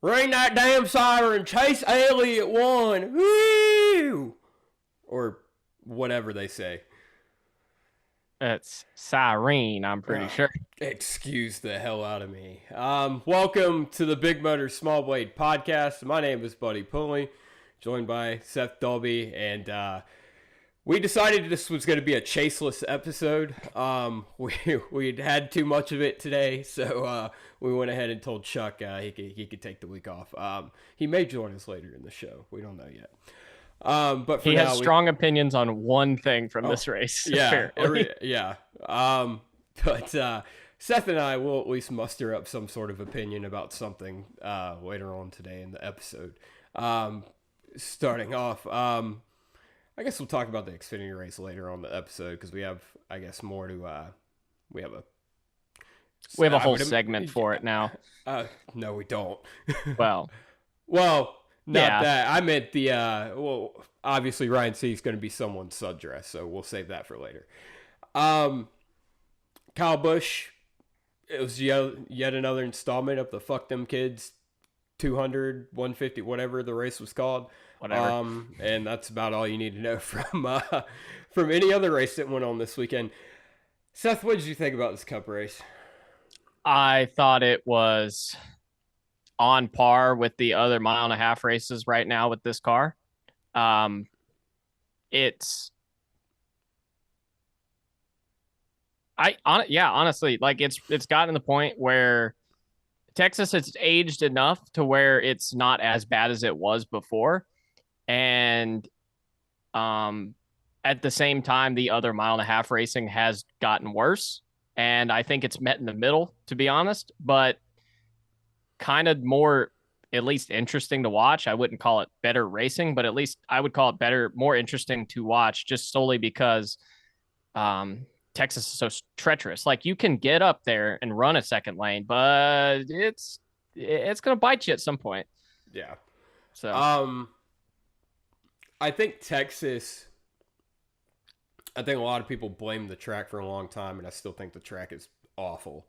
Ring that damn siren. Chase Elliott won. Woo! Or whatever they say. It's siren, I'm pretty sure. Excuse the hell out of me. Welcome to the Big Motor Small Blade podcast. My name is Buddy Pulley, joined by Seth Dolby, and we decided this was going to be a chaseless episode. We'd had too much of it today, so we went ahead and told Chuck he could take the week off. He may join us later in the show. We don't know yet. But for he now, has strong opinions on one thing from this race. Yeah, But Seth and I will at least muster up some sort of opinion about something later on today in the episode. Starting off, I guess we'll talk about the Xfinity race later on the episode because we have, I guess, more to. We have a whole segment for it now. No, we don't. Well, not that. I meant the. Obviously, Ryan C is going to be someone's sundress, so we'll save that for later. Kyle Busch. It was yet another installment of the Fuck Them Kids 200, 150, whatever the race was called. Whatever. And that's about all you need to know from any other race that went on this weekend. Seth, what did you think about this Cup race? I thought it was on par with the other mile-and-a-half races right now with this car. Honestly, like it's gotten to the point where Texas has aged enough to where it's not as bad as it was before. And at the same time, the other mile-and-a-half racing has gotten worse. And I think it's met in the middle, to be honest, but kind of more, at least interesting to watch. I wouldn't call it better racing, but at least I would call it more interesting to watch just solely because Texas is so treacherous. Like you can get up there and run a second lane, but it's going to bite you at some point. Yeah. So, I think a lot of people blame the track for a long time, and I still think the track is awful.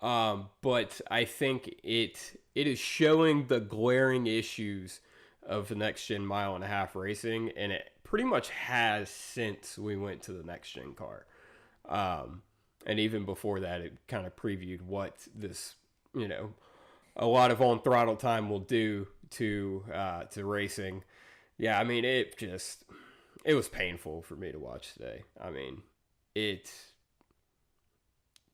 But I think it is showing the glaring issues of the next-gen mile-and-a-half racing, and it pretty much has since we went to the next-gen car. And even before that, it kind of previewed what this, a lot of on-throttle time will do to racing. Yeah, I mean, it was painful for me to watch today. I mean, it's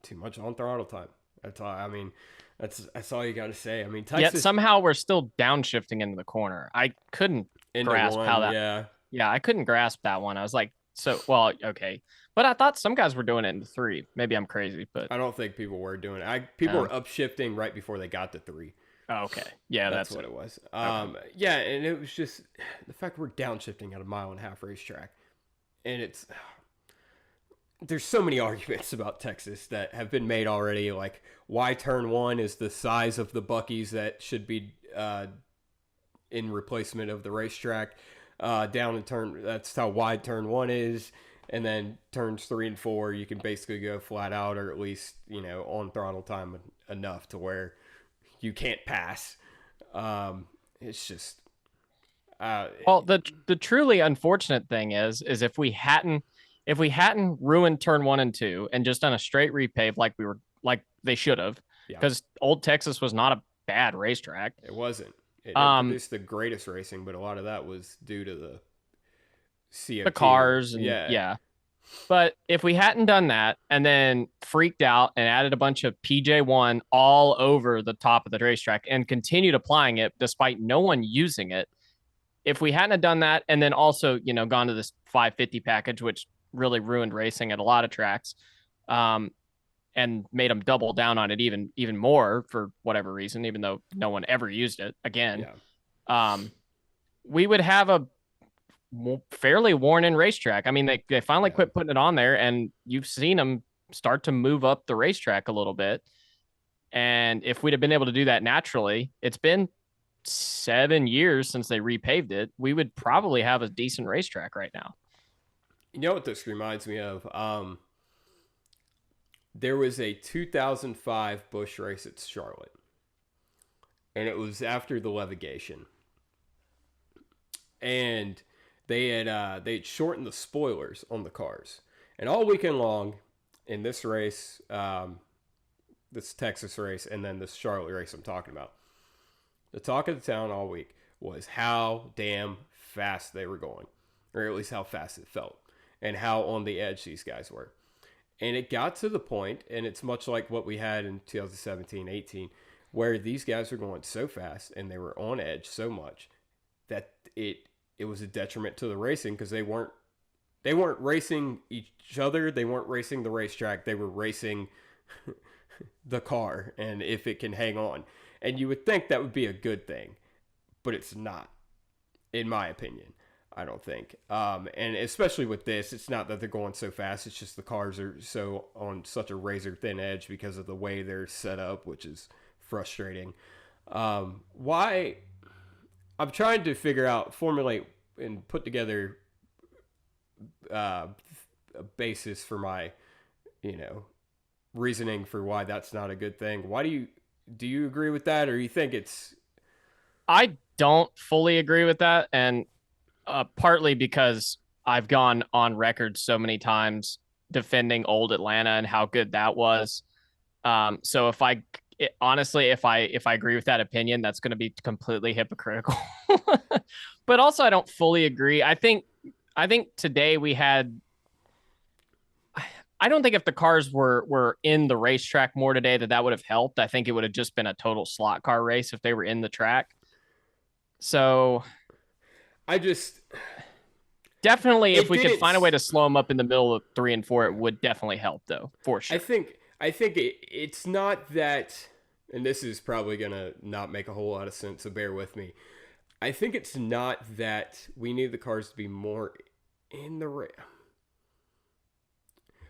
too much on throttle time. That's all. I mean, that's all you got to say. I mean, Texas. Yet somehow we're still downshifting into the corner. I couldn't grasp how that. Yeah, I couldn't grasp that one. I was like, okay, but I thought some guys were doing it in 3. Maybe I'm crazy, but I don't think people were doing it. People were upshifting right before they got to 3. Oh, okay. Yeah, that's what it was. Okay. Yeah, and it was just the fact we're downshifting at a mile-and-a-half racetrack. And there's so many arguments about Texas that have been made already, like why turn 1 is the size of the Buc-ee's that should be in replacement of the racetrack. That's how wide turn 1 is. And then turns 3 and 4, you can basically go flat out, or at least, on throttle time enough to where you can't pass. It's just the truly unfortunate thing is if we hadn't ruined turn 1 and 2 and just done a straight repave like they should have, because Old Texas was not a bad racetrack. It wasn't. It produced the greatest racing, but a lot of that was due to the COT. The cars. And, yeah. But if we hadn't done that and then freaked out and added a bunch of PJ1 all over the top of the racetrack and continued applying it despite no one using it, if we hadn't have done that and then also, gone to this 550 package, which really ruined racing at a lot of tracks, and made them double down on it even more for whatever reason, even though no one ever used it again, we would have a fairly worn-in racetrack. I mean, they finally quit putting it on there, and you've seen them start to move up the racetrack a little bit. And if we'd have been able to do that naturally, it's been 7 years since they repaved it, we would probably have a decent racetrack right now. You know what this reminds me of? There was a 2005 Busch race at Charlotte. and it was after the Levigation. And they'd shortened the spoilers on the cars. And all weekend long in this race, this Texas race, and then this Charlotte race I'm talking about, the talk of the town all week was how damn fast they were going, or at least how fast it felt, and how on the edge these guys were. And it got to the point, and it's much like what we had in 2017-18, where these guys were going so fast and they were on edge so much that it was a detriment to the racing, because they weren't racing each other, they weren't racing the racetrack, they were racing the car and if it can hang on. And you would think that would be a good thing, but it's not, in my opinion. I don't think. And especially with this, it's not that they're going so fast, it's just the cars are so on such a razor thin edge because of the way they're set up, which is frustrating. Why? I'm trying to formulate and put together a basis for my, reasoning for why that's not a good thing. Why do you agree with that, or you think it's? I don't fully agree with that, and partly because I've gone on record so many times defending old Atlanta and how good that was. So if I agree with that opinion, that's going to be completely hypocritical. But also, I don't fully agree. I think today we had. I don't think if the cars were in the racetrack more today that would have helped. I think it would have just been a total slot car race if they were in the track. So definitely, if we could find a way to slow them up in the middle of 3 and 4, it would definitely help, though, for sure. I think it's not that, and this is probably gonna not make a whole lot of sense, so bear with me. I think it's not that we need the cars to be more in the race.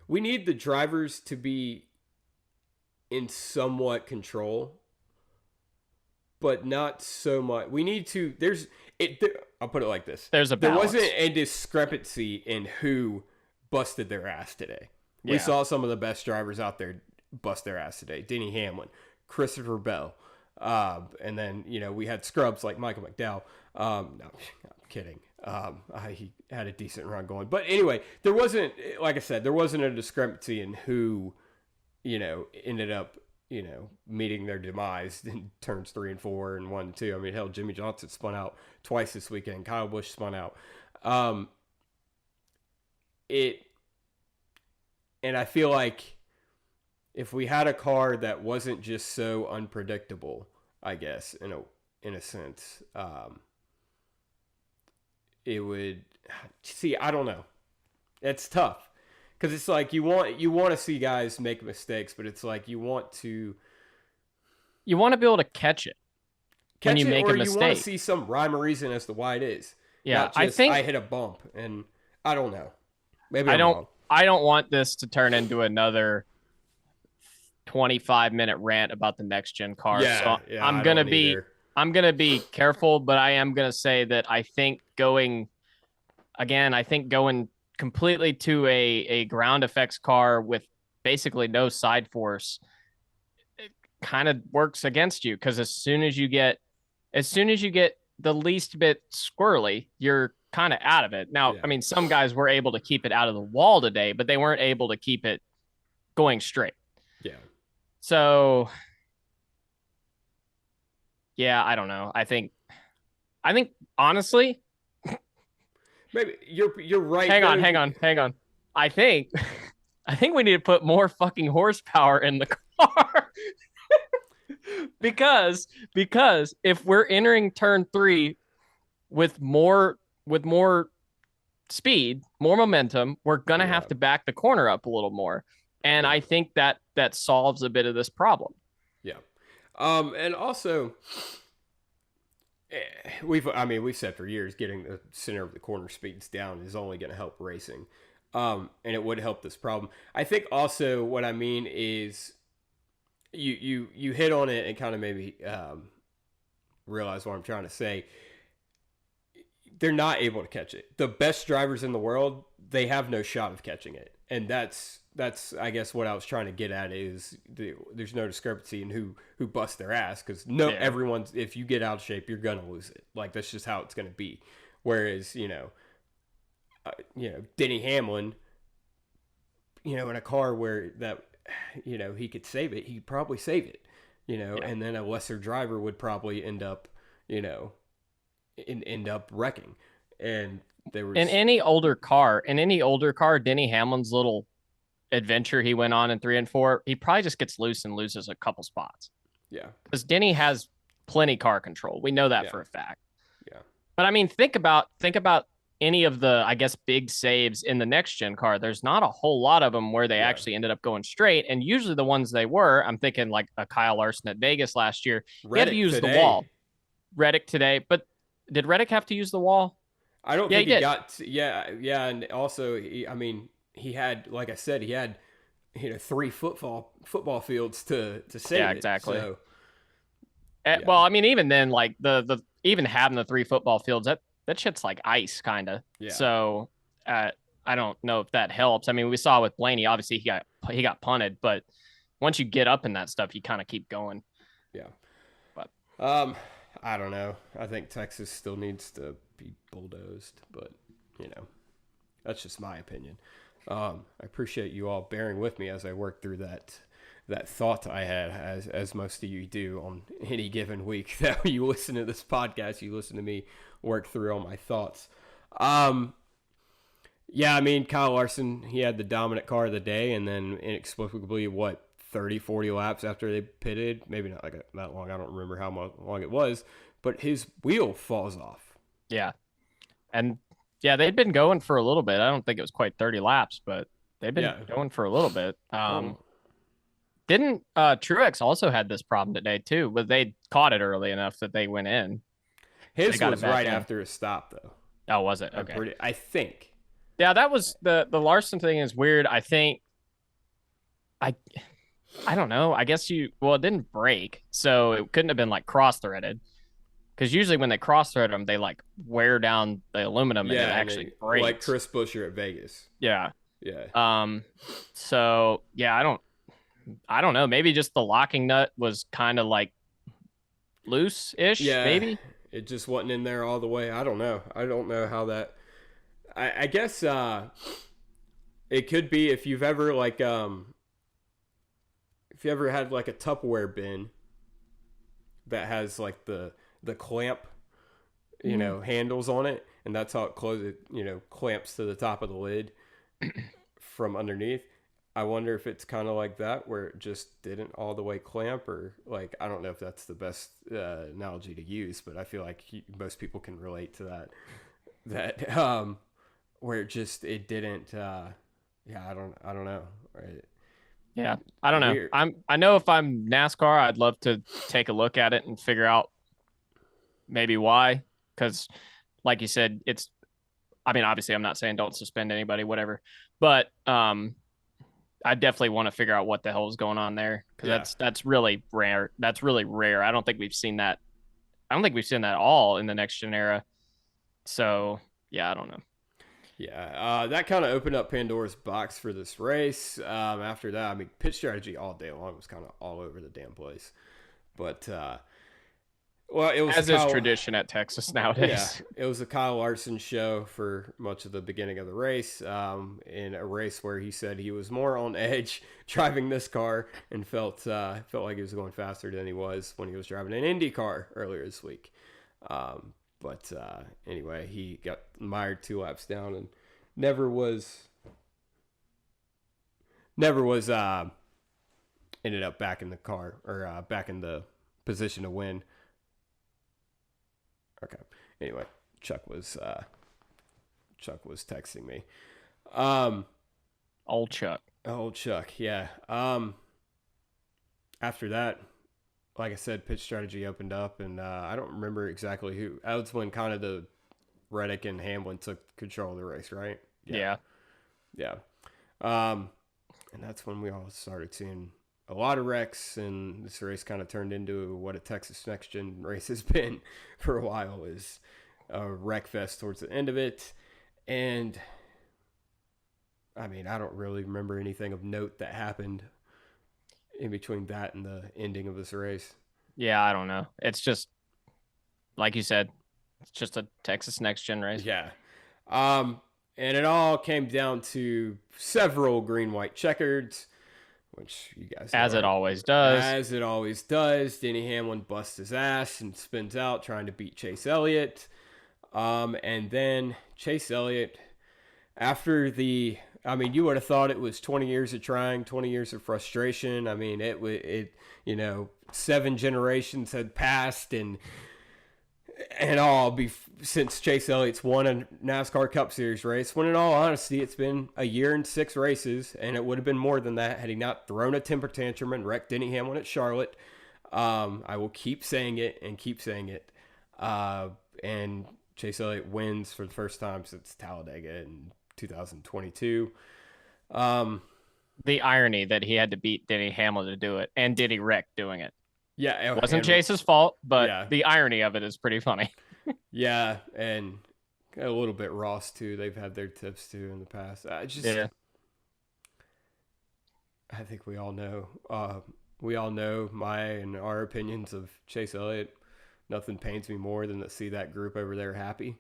We need the drivers to be in somewhat control, but not so much. We need to. I'll put it like this: there wasn't a discrepancy in who busted their ass today. Yeah. We saw some of the best drivers out there bust their ass today: Denny Hamlin, Christopher Bell, and then we had scrubs like Michael McDowell. No, I'm kidding. He had a decent run going, but anyway, there wasn't, like I said, there wasn't a discrepancy in who ended up meeting their demise in turns 3 and 4 and 1 and 2. I mean, hell, Jimmy Johnson spun out twice this weekend. Kyle Busch spun out. And I feel like if we had a car that wasn't just so unpredictable, I guess in a sense, it would. See, I don't know. It's tough. Because it's like you want to see guys make mistakes, but it's like you want to be able to catch it when you make a mistake. You want to see some rhyme or reason as to why it is. Yeah, I think I hit a bump, and I don't know. Maybe I'm wrong. I don't want this to turn into another 25-minute rant about the next gen car. Yeah, so I'm gonna be careful, but I am gonna say that I think going completely to a ground effects car with basically no side force, it kind of works against you, because as soon as you get the least bit squirrely, you're kind of out of it. Now, yeah. I mean, some guys were able to keep it out of the wall today, but they weren't able to keep it going straight. Yeah. So, yeah, I don't know. I think honestly, maybe you're right. Hang on. I think we need to put more fucking horsepower in the car. because if we're entering turn 3 with more speed, more momentum, we're going to have to back the corner up a little more. And I think that solves a bit of this problem. Yeah. And also, we've said for years, getting the center of the corner speeds down is only going to help racing. And it would help this problem. I think also what I mean is you hit on it and kind of maybe realize what I'm trying to say. They're not able to catch it. The best drivers in the world, they have no shot of catching it. And that's I guess what I was trying to get at is there's no discrepancy in who busts their ass, because everyone's, if you get out of shape, you're gonna lose it. Like, that's just how it's gonna be. Whereas Denny Hamlin, in a car where that he could save it, he'd probably save it. And then a lesser driver would probably end up wrecking. And there was in any older car, Denny Hamlin's little adventure he went on in 3 and 4, he probably just gets loose and loses a couple spots. Yeah. Because Denny has plenty car control. We know that for a fact. Yeah. But I mean, think about any of the, I guess, big saves in the next gen car. There's not a whole lot of them where they actually ended up going straight. And usually the ones they were, I'm thinking like a Kyle Larson at Vegas last year. He had to use the wall. Reddick today. But did Reddick have to use the wall? I don't think he got. Yeah. And also, he had, like I said, he had 3 football fields to save. Yeah, exactly. So, well, I mean, even then, like the even having the 3 football fields, that shit's like ice, kind of. Yeah. So I don't know if that helps. I mean, we saw with Blaney, obviously he got punted, but once you get up in that stuff, you kind of keep going. Yeah. But I don't know. I think Texas still needs to be bulldozed, but that's just my opinion. I appreciate you all bearing with me as I work through that thought I had, as most of you do on any given week that you listen to this podcast. You listen to me work through all my thoughts. Kyle Larson, he had the dominant car of the day, and then inexplicably, 30, 40 laps after they pitted, maybe not like that long, I don't remember how long it was, but his wheel falls off. Yeah. And they'd been going for a little bit. I don't think it was quite 30 laps, but they've been going for a little bit. Didn't Truex also had this problem today too, but they caught it early enough that they went in. His was right after his stop, though. Oh, was it? Okay. I think. Yeah, that was the Larson thing is weird. I think I don't know. I guess it didn't break, so it couldn't have been like cross-threaded. Because usually when they cross-thread them, they like wear down the aluminum and it actually breaks. Like Chris Buescher at Vegas. Yeah. Yeah. So yeah, I don't know. Maybe just the locking nut was kind of like loose-ish. Yeah. Maybe it just wasn't in there all the way. I don't know. I don't know how that. I guess it could be if you've ever had like a Tupperware bin that has like the clamp, handles on it, and that's how it closes. Clamps to the top of the lid from underneath. I wonder if it's kind of like that, where it just didn't all the way clamp, or like, I don't know if that's the best analogy to use, but I feel like most people can relate to that where it didn't. I don't know. Right. Yeah, I don't know. Weird. I know if I'm NASCAR, I'd love to take a look at it and figure out maybe why, because like you said, obviously I'm not saying don't suspend anybody, whatever, but I definitely want to figure out what the hell is going on there, because that's really rare. That's really rare. I don't think we've seen that. I don't think we've seen that all in the next gen era. So yeah, I don't know. Yeah, that kind of opened up Pandora's box for this race. After that, pit strategy all day long was kind of all over the damn place. But it was as is tradition at Texas nowadays. Yeah, it was a Kyle Larson show for much of the beginning of the race. In a race where he said he was more on edge driving this car and felt like he was going faster than he was when he was driving an Indy car earlier this week. But anyway, he got mired 2 laps down and never was ended up back in the car, or back in the position to win. Okay. Anyway, Chuck was texting me. Old Chuck, yeah. After that, like I said, pitch strategy opened up, and I don't remember exactly who. That was when kind of the Reddick and Hamlin took control of the race, right? Yeah. And that's when we all started seeing a lot of wrecks, and this race kind of turned into what a Texas Next Gen race has been for a while, is a wreck fest towards the end of it. And I mean, I don't really remember anything of note that happened in between that and the ending of this race. Yeah, I don't know. It's just, like you said, it's just a Texas Next Gen race. Yeah. And it all came down to several green-white checkers, which you guys know. As it always does. As it always does. Denny Hamlin busts his ass and spins out trying to beat Chase Elliott. And then Chase Elliott, after you would have thought it was 20 years of trying, 20 years of frustration. I mean, it 7 generations had passed and all since Chase Elliott's won a NASCAR Cup Series race, when in all honesty, it's been a year and 6 races, and it would have been more than that had he not thrown a temper tantrum and wrecked Denny Hamlin at Charlotte. I will keep saying it and keep saying it. And Chase Elliott wins for the first time since Talladega in 2022. The irony that he had to beat Denny Hamlin to do it, and Denny wrecked doing it. Yeah, it wasn't Chase's fault, but the irony of it is pretty funny. Yeah, and a little bit Ross too. They've had their tips too in the past. I think we all know. My and our opinions of Chase Elliott. Nothing pains me more than to see that group over there happy.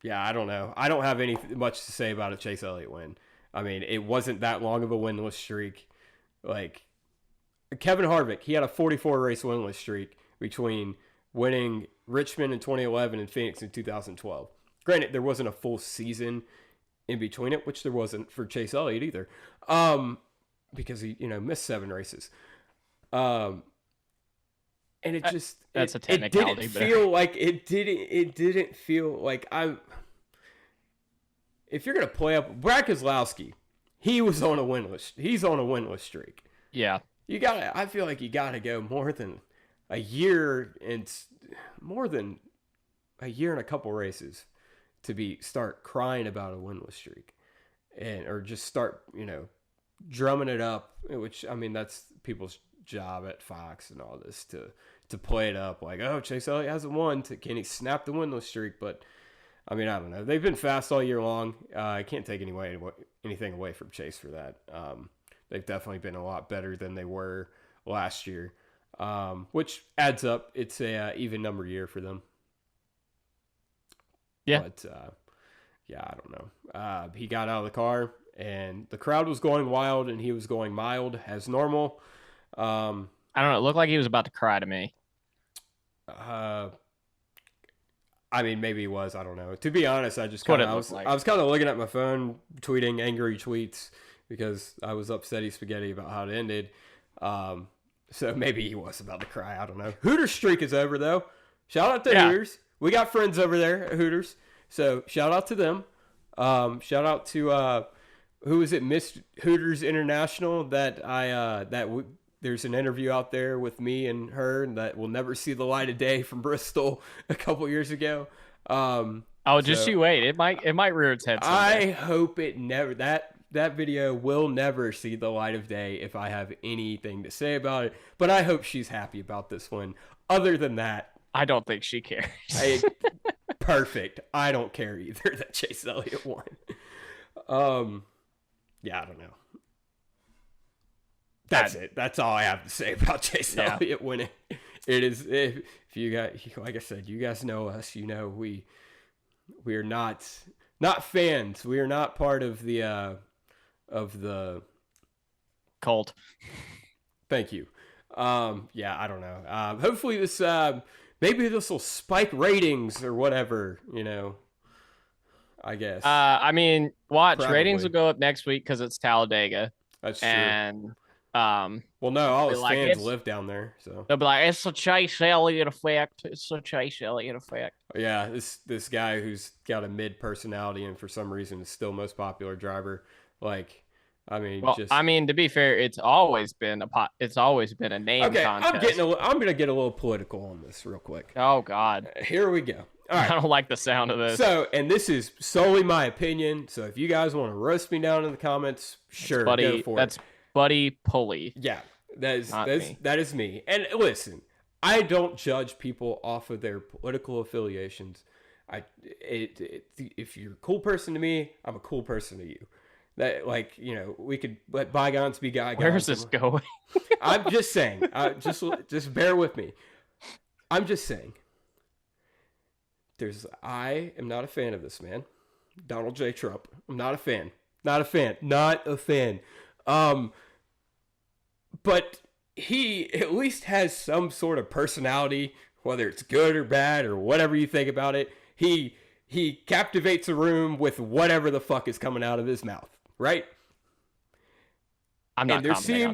Yeah, I don't know. I don't have much to say about a Chase Elliott win. I mean, it wasn't that long of a winless streak. Like, Kevin Harvick, he had a 44-race winless streak between winning Richmond in 2011 and Phoenix in 2012. Granted, there wasn't a full season in between it, which there wasn't for Chase Elliott either, because he missed 7 races. And it just that's a technicality. It didn't feel like I'm. If you're gonna play up Brad Keselowski, he's on a winless streak. Yeah, I feel like you gotta go more than a year and a couple races to start crying about a winless streak, or just start drumming it up. Which, I mean, that's people's job at Fox and all this to play it up like, oh, Chase Elliott hasn't won. Can he snap the winless streak? But I mean, I don't know. They've been fast all year long. I can't take anything away from Chase for that. They've definitely been a lot better than they were last year, which adds up. It's a even number year for them. Yeah. But I don't know. He got out of the car and the crowd was going wild and he was going mild as normal. I don't know. It looked like he was about to cry to me. I mean, maybe he was. I don't know. To be honest, I was kind of looking at my phone, tweeting angry tweets because I was upsetty spaghetti about how it ended. So maybe he was about to cry. I don't know. Hooters streak is over though. Shout out to Hooters. We got friends over there at Hooters, so shout out to them. Shout out to who is it, Miss Hooters International? There's an interview out there with me and her that will never see the light of day from Bristol a couple years ago. Just you wait. It might rear its head someday. I hope it never. That video will never see the light of day if I have anything to say about it. But I hope she's happy about this one. Other than that, I don't think she cares. Perfect. I don't care either that Chase Elliott won. Yeah, I don't know. That's it. That's all I have to say about Chase Elliott winning. It is, if you guys, like I said, you guys know us. You know we are not fans. We are not part of the cult. Thank you. Yeah, I don't know. Hopefully this maybe this will spike ratings or whatever. I guess. I mean, watch. Probably. Ratings will go up next week because it's Talladega. That's true. And well, no, all his fans live down there, so they'll be like, "It's a Chase Elliott effect. It's a Chase Elliott effect." Yeah, this guy who's got a mid personality and for some reason is still most popular driver. Like, I mean, to be fair, it's always been a name contest. I'm gonna get a little political on this real quick. Oh God, here we go. All right. I don't like the sound of this. So, and this is solely my opinion. So, if you guys want to roast me down in the comments, sure, go for it. That's Buddy Pulley. Yeah, that is me. And listen, I don't judge people off of their political affiliations. If you're a cool person to me, I'm a cool person to you. That, like, you know, we could let bygones be bygones. Where's this going? I'm just saying. Just bear with me. I'm just saying. I am not a fan of this man, Donald J. Trump. I'm not a fan. Not a fan. Not a fan. But he at least has some sort of personality, whether it's good or bad or whatever you think about it. He captivates a room with whatever the fuck is coming out of his mouth, right? I'm not. And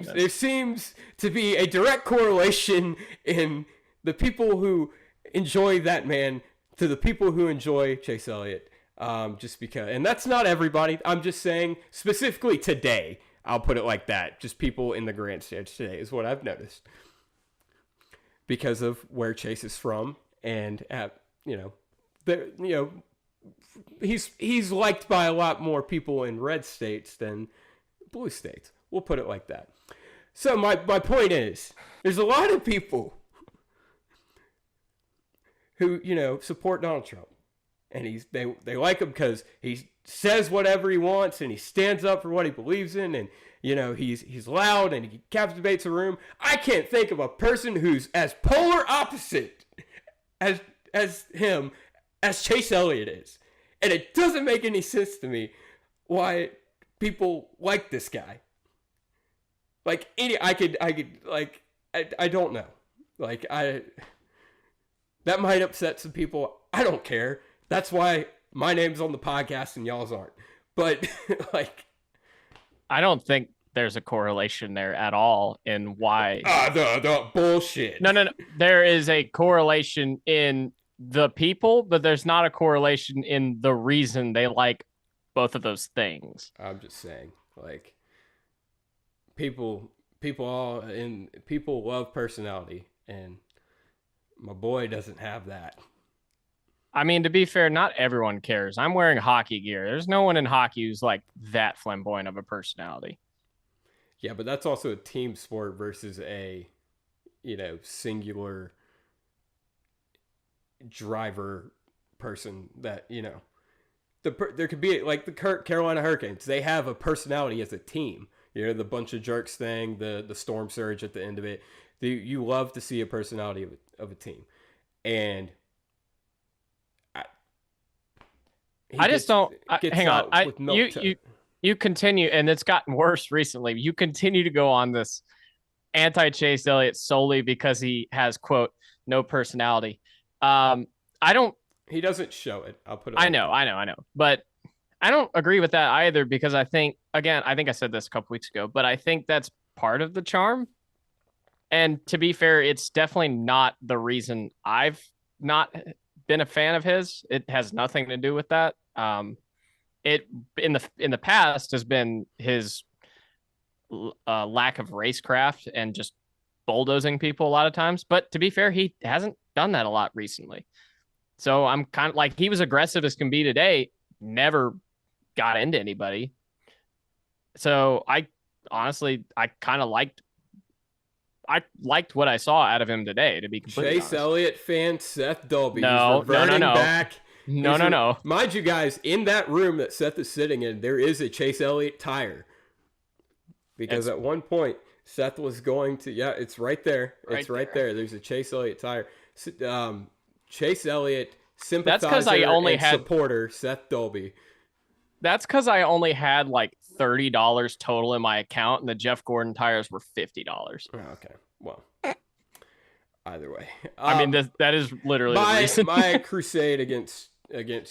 there seems to be a direct correlation in the people who enjoy that man to the people who enjoy Chase Elliott. Just because, and that's not everybody. I'm just saying specifically today. I'll put it like that. Just people in the grandstands today is what I've noticed because of where Chase is from, and he's liked by a lot more people in red states than blue states. We'll put it like that. So my point is, there's a lot of people who, you know, support Donald Trump. And they like him because he says whatever he wants and he stands up for what he believes in, and, you know, he's loud and he captivates a room. I can't think of a person who's as polar opposite as him as Chase Elliott is. And it doesn't make any sense to me why people like this guy. Like, I don't know. Like, that might upset some people. I don't care. That's why my name's on the podcast and y'all's aren't. But, like, I don't think there's a correlation there at all in why. The bullshit. No. There is a correlation in the people, but there's not a correlation in the reason they like both of those things. I'm just saying, like, people love personality, and my boy doesn't have that. I mean, to be fair, not everyone cares. I'm wearing hockey gear. There's no one in hockey who's like that flamboyant of a personality. Yeah, but that's also a team sport versus a, you know, singular driver person that, you know, there could be, like, the Carolina Hurricanes. They have a personality as a team. You know, the bunch of jerks thing, the storm surge at the end of it. You love to see a personality of a team. And hang on. You continue, and it's gotten worse recently. You continue to go on this anti-Chase Elliott solely because he has, quote, no personality. He doesn't show it. I'll put it. I know. But I don't agree with that either, because I think I said this a couple weeks ago, but I think that's part of the charm. And to be fair, it's definitely not the reason I've not been a fan of his. It has nothing to do with that. It in the past has been his lack of racecraft and just bulldozing people a lot of times. But to be fair, he hasn't done that a lot recently. So I'm kind of like, he was aggressive as can be today, never got into anybody. So I kind of liked what I saw out of him today, to be completely honest. Chase Elliott fan Seth Dolby. No. Back. No. Mind you guys, in that room that Seth is sitting in, there is a Chase Elliott tire. Because at one point, Seth was going to, it's right there. It's right there. There's a Chase Elliott tire. Chase Elliott sympathizer and supporter, Seth Dolby. That's because I only had like $30 total in my account, and the Jeff Gordon tires were $50. Okay, well, either way, I mean that is literally the reason. My crusade against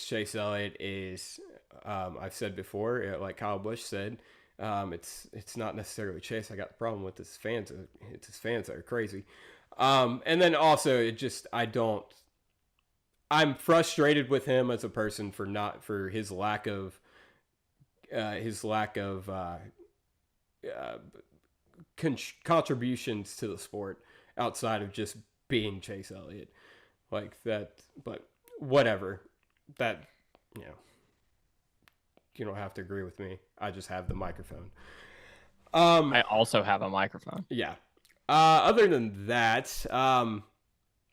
Chase Elliott is, I've said before, like Kyle Busch said, it's not necessarily Chase I got the problem with. It's his fans that are crazy, and then also I'm frustrated with him as a person for his lack of contributions to the sport outside of just being Chase Elliott, like that. But whatever, that, you know, you don't have to agree with me. I just have the microphone. I also have a microphone. Yeah. Other than that,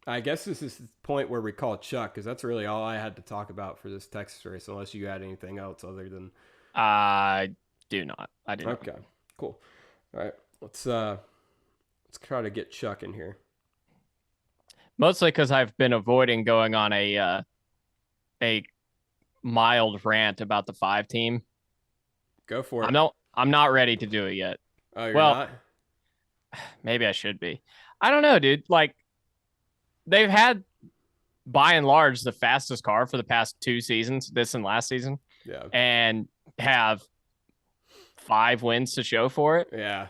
I guess this is the point where we call Chuck, because that's really all I had to talk about for this Texas race, unless you had anything else other than. I do not. I do not. Okay, cool. All right, let's try to get Chuck in here. Mostly because I've been avoiding going on a mild rant about the 5 team. Go for it. I'm not ready to do it yet. Oh, you're not? Maybe I should be. I don't know, dude. Like, they've had, by and large, the fastest car for the past 2 seasons, this and last season. Yeah. And have 5 wins to show for it. Yeah.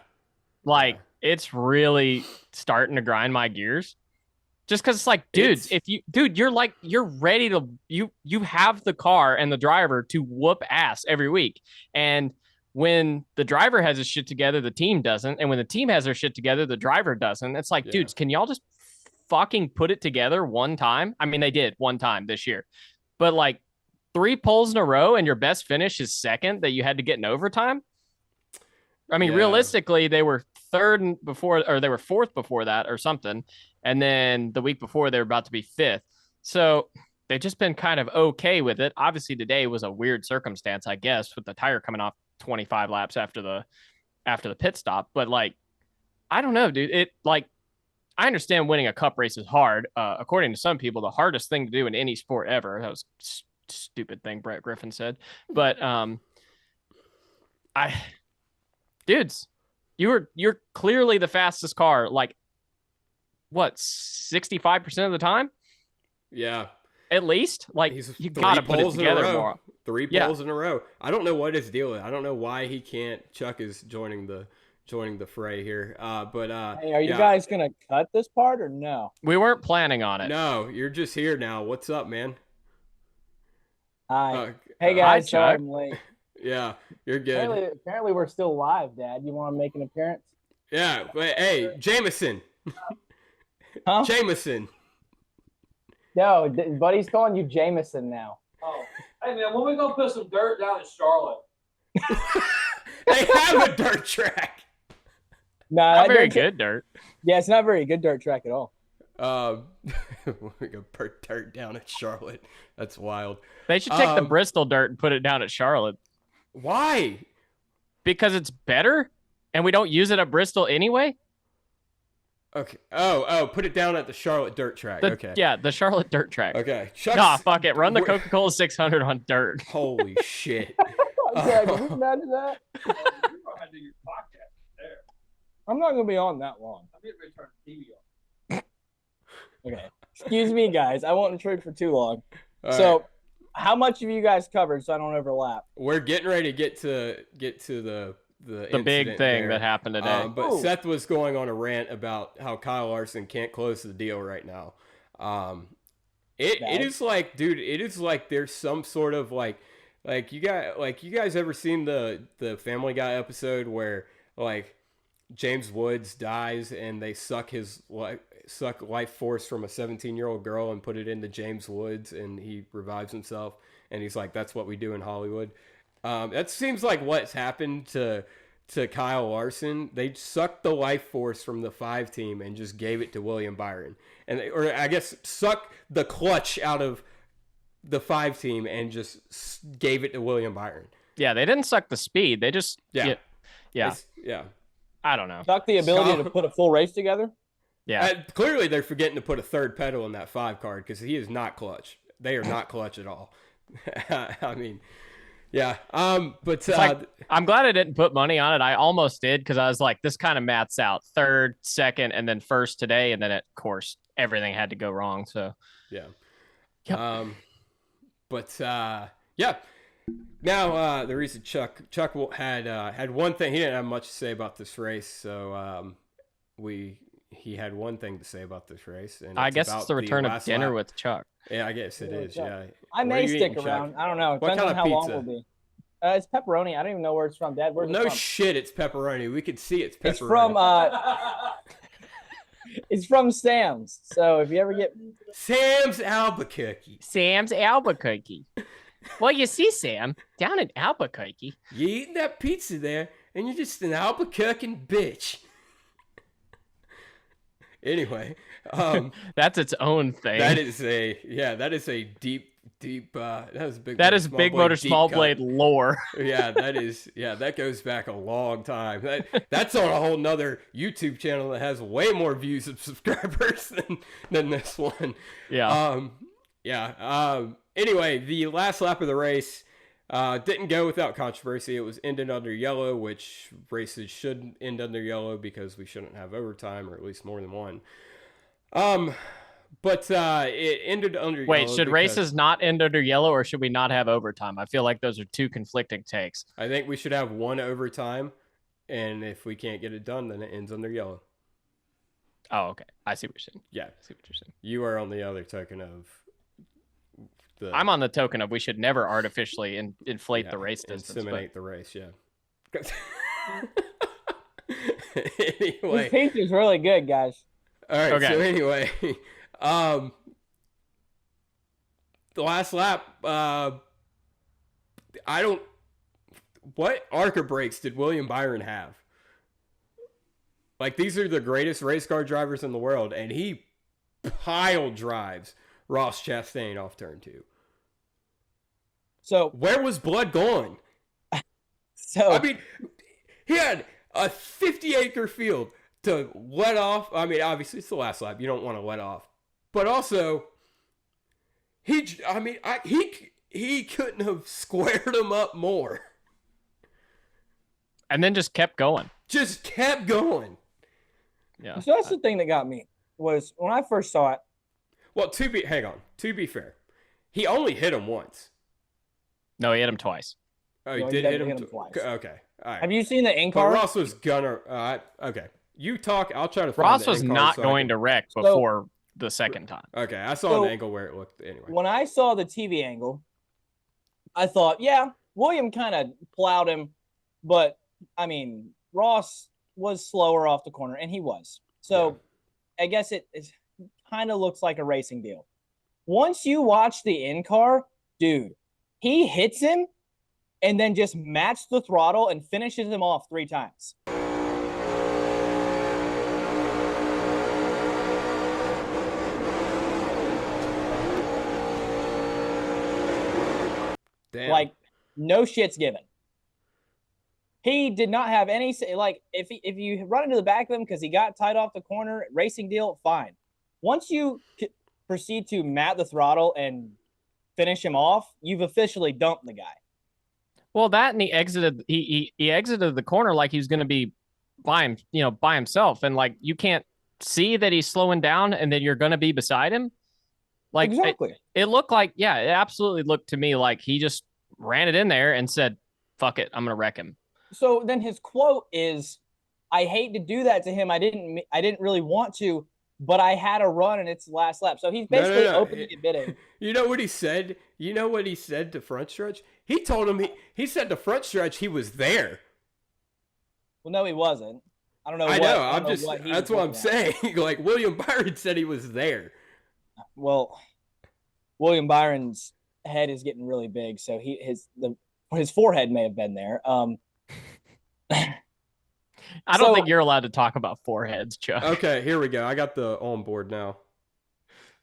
Like, it's really starting to grind my gears. Just because it's like, you're ready to, you have the car and the driver to whoop ass every week. And when the driver has his shit together, the team doesn't. And when the team has their shit together, the driver doesn't. It's like, dudes, can y'all just fucking put it together one time? I mean, they did one time this year, but like 3 poles in a row and your best finish is second that you had to get in overtime. I mean, realistically, they were third before, or they were fourth before that or something. And then the week before they were about to be 5th. So they've just been kind of okay with it. Obviously today was a weird circumstance, I guess, with the tire coming off 25 laps after the pit stop. But like, I don't know, dude. It like, I understand winning a cup race is hard. According to some people, the hardest thing to do in any sport ever. That was a stupid thing Brett Griffin said. But dudes, you're clearly the fastest car. Like, what, 65% of the time? Yeah. At least? Like, you gotta put it together more. 3 poles in a row. I don't know what his deal is. I don't know why he can't. Chuck is joining the fray here. Hey, are you guys gonna cut this part or no? We weren't planning on it. No, you're just here now. What's up, man? Hi. Hey guys, sorry I'm late. Yeah, you're good. Apparently we're still live, Dad. You want to make an appearance? Yeah, but hey, Jameson. Huh? Jameson. No, buddy's calling you Jameson now. Oh, hey man, when we gonna put some dirt down in Charlotte? They have a dirt track. Nah, not very good dirt. Yeah, it's not very good dirt track at all. We go put dirt down at Charlotte. That's wild. They should take the Bristol dirt and put it down at Charlotte. Why? Because it's better, and we don't use it at Bristol anyway. Okay. Oh, put it down at the Charlotte dirt track. Okay. Yeah, the Charlotte dirt track. Okay. Nah, fuck it. Run the Coca-Cola 600 on dirt. Holy shit. Okay, can you imagine that? You're gonna have to do your podcast there. I'm not gonna be on that long. I'm getting ready to turn the TV on. Okay. Excuse me, guys. I won't intrude for too long. All right. How much have you guys covered so I don't overlap? We're getting ready to get to the big thing there. That happened today. But Seth was going on a rant about how Kyle Larson can't close the deal right now. It is like, dude, it is like there's some sort of like you guys ever seen the Family Guy episode where like James Woods dies and they suck life force from a 17-year-old girl and put it into James Woods and he revives himself and he's like, that's what we do in Hollywood. That seems like what's happened to Kyle Larson. They sucked the life force from the 5 team and just gave it to William Byron. Or I guess sucked the clutch out of the 5 team and just gave it to William Byron. Yeah, they didn't suck the speed. They just yeah. I don't know. Suck the ability to put a full race together? Yeah. Clearly they're forgetting to put a third pedal in that 5 card because he is not clutch. They are not clutch at all. I mean, yeah. But I'm glad I didn't put money on it. I almost did because I was like, this kind of maths out. 3rd, 2nd, and then 1st today, and then of course everything had to go wrong. So yeah. Yep. Yeah. Now the reason Chuck had one thing. He didn't have much to say about this race, so he had one thing to say about this race, and I guess it's the return of dinner with Chuck. Yeah, I guess it is. Yeah, I may stick around. I don't know. It depends on how long we'll be. It's pepperoni. I don't even know where it's from, Dad. Where's it from? Shit, it's pepperoni. We could see it's pepperoni. It's from it's from Sam's. So if you ever get Sam's Albuquerque. Well, you see, Sam, down in Albuquerque, you eating that pizza there, and you're just an Albuquerque bitch. Anyway, That's its own thing. That is a deep. That is big. That is big motor small blade lore. That goes back a long time. That's on a whole nother YouTube channel that has way more views and subscribers than this one. Anyway, the last lap of the race didn't go without controversy. It was ended under yellow, which races should end under yellow because we shouldn't have overtime, or at least more than one. But it ended under yellow. Wait, should races not end under yellow, or should we not have overtime? I feel like those are two conflicting takes. I think we should have one overtime, and if we can't get it done, then it ends under yellow. Oh, okay. I see what you're saying. Yeah. I see what you're saying. You are on the other token of I'm on the token of we should never artificially inflate the race distance. Inseminate the race, yeah. Anyway. This pink is really good, guys. All right, okay. So anyway, the last lap, what ARCA brakes did William Byron have? Like, these are the greatest race car drivers in the world, and he pile drives Ross Chastain off turn 2. So where was blood going? So I mean, he had a 50-acre field to let off. I mean, obviously it's the last lap. You don't want to let off, but also he couldn't have squared him up more. And then just kept going. Just kept going. Yeah. So that's the thing that got me was when I first saw it. Well, to be fair, he only hit him once. No, he hit him twice. Oh, he did hit him twice. Okay. All right. Have you seen the in-car? Ross was gonna. Okay. You talk. I'll try to find Ross was not going to wreck before the second time. Okay. I saw an angle where it looked anyway. When I saw the TV angle, I thought, yeah, William kind of plowed him, but I mean, Ross was slower off the corner, and he was. So I guess it kind of looks like a racing deal. Once you watch the in-car, dude, he hits him and then just matched the throttle and finishes him off 3 times. Damn. Like, no shit's given. He did not have any, like, if you run into the back of him because he got tied off the corner, racing deal, fine. Once you proceed to mat the throttle and finish him off, you've officially dumped the guy. Well, that, and he exited the corner like he was going to be by himself, and like you can't see that he's slowing down, and then you're going to be beside him. Like, exactly. It looked like, it absolutely looked to me like he just ran it in there and said, "Fuck it, I'm going to wreck him." So then his quote is, "I hate to do that to him. I didn't really want to, but I had a run and it's the last lap." So he's basically openly admitting. You know what he said? You know what he said to front stretch? He told him he said to front stretch he was there. Well, no, he wasn't. I don't know. That's what I'm saying. Like, William Byron said he was there. Well, William Byron's head is getting really big, so his forehead may have been there. I don't think you're allowed to talk about foreheads, Chuck. Okay, here we go. I got the on board now.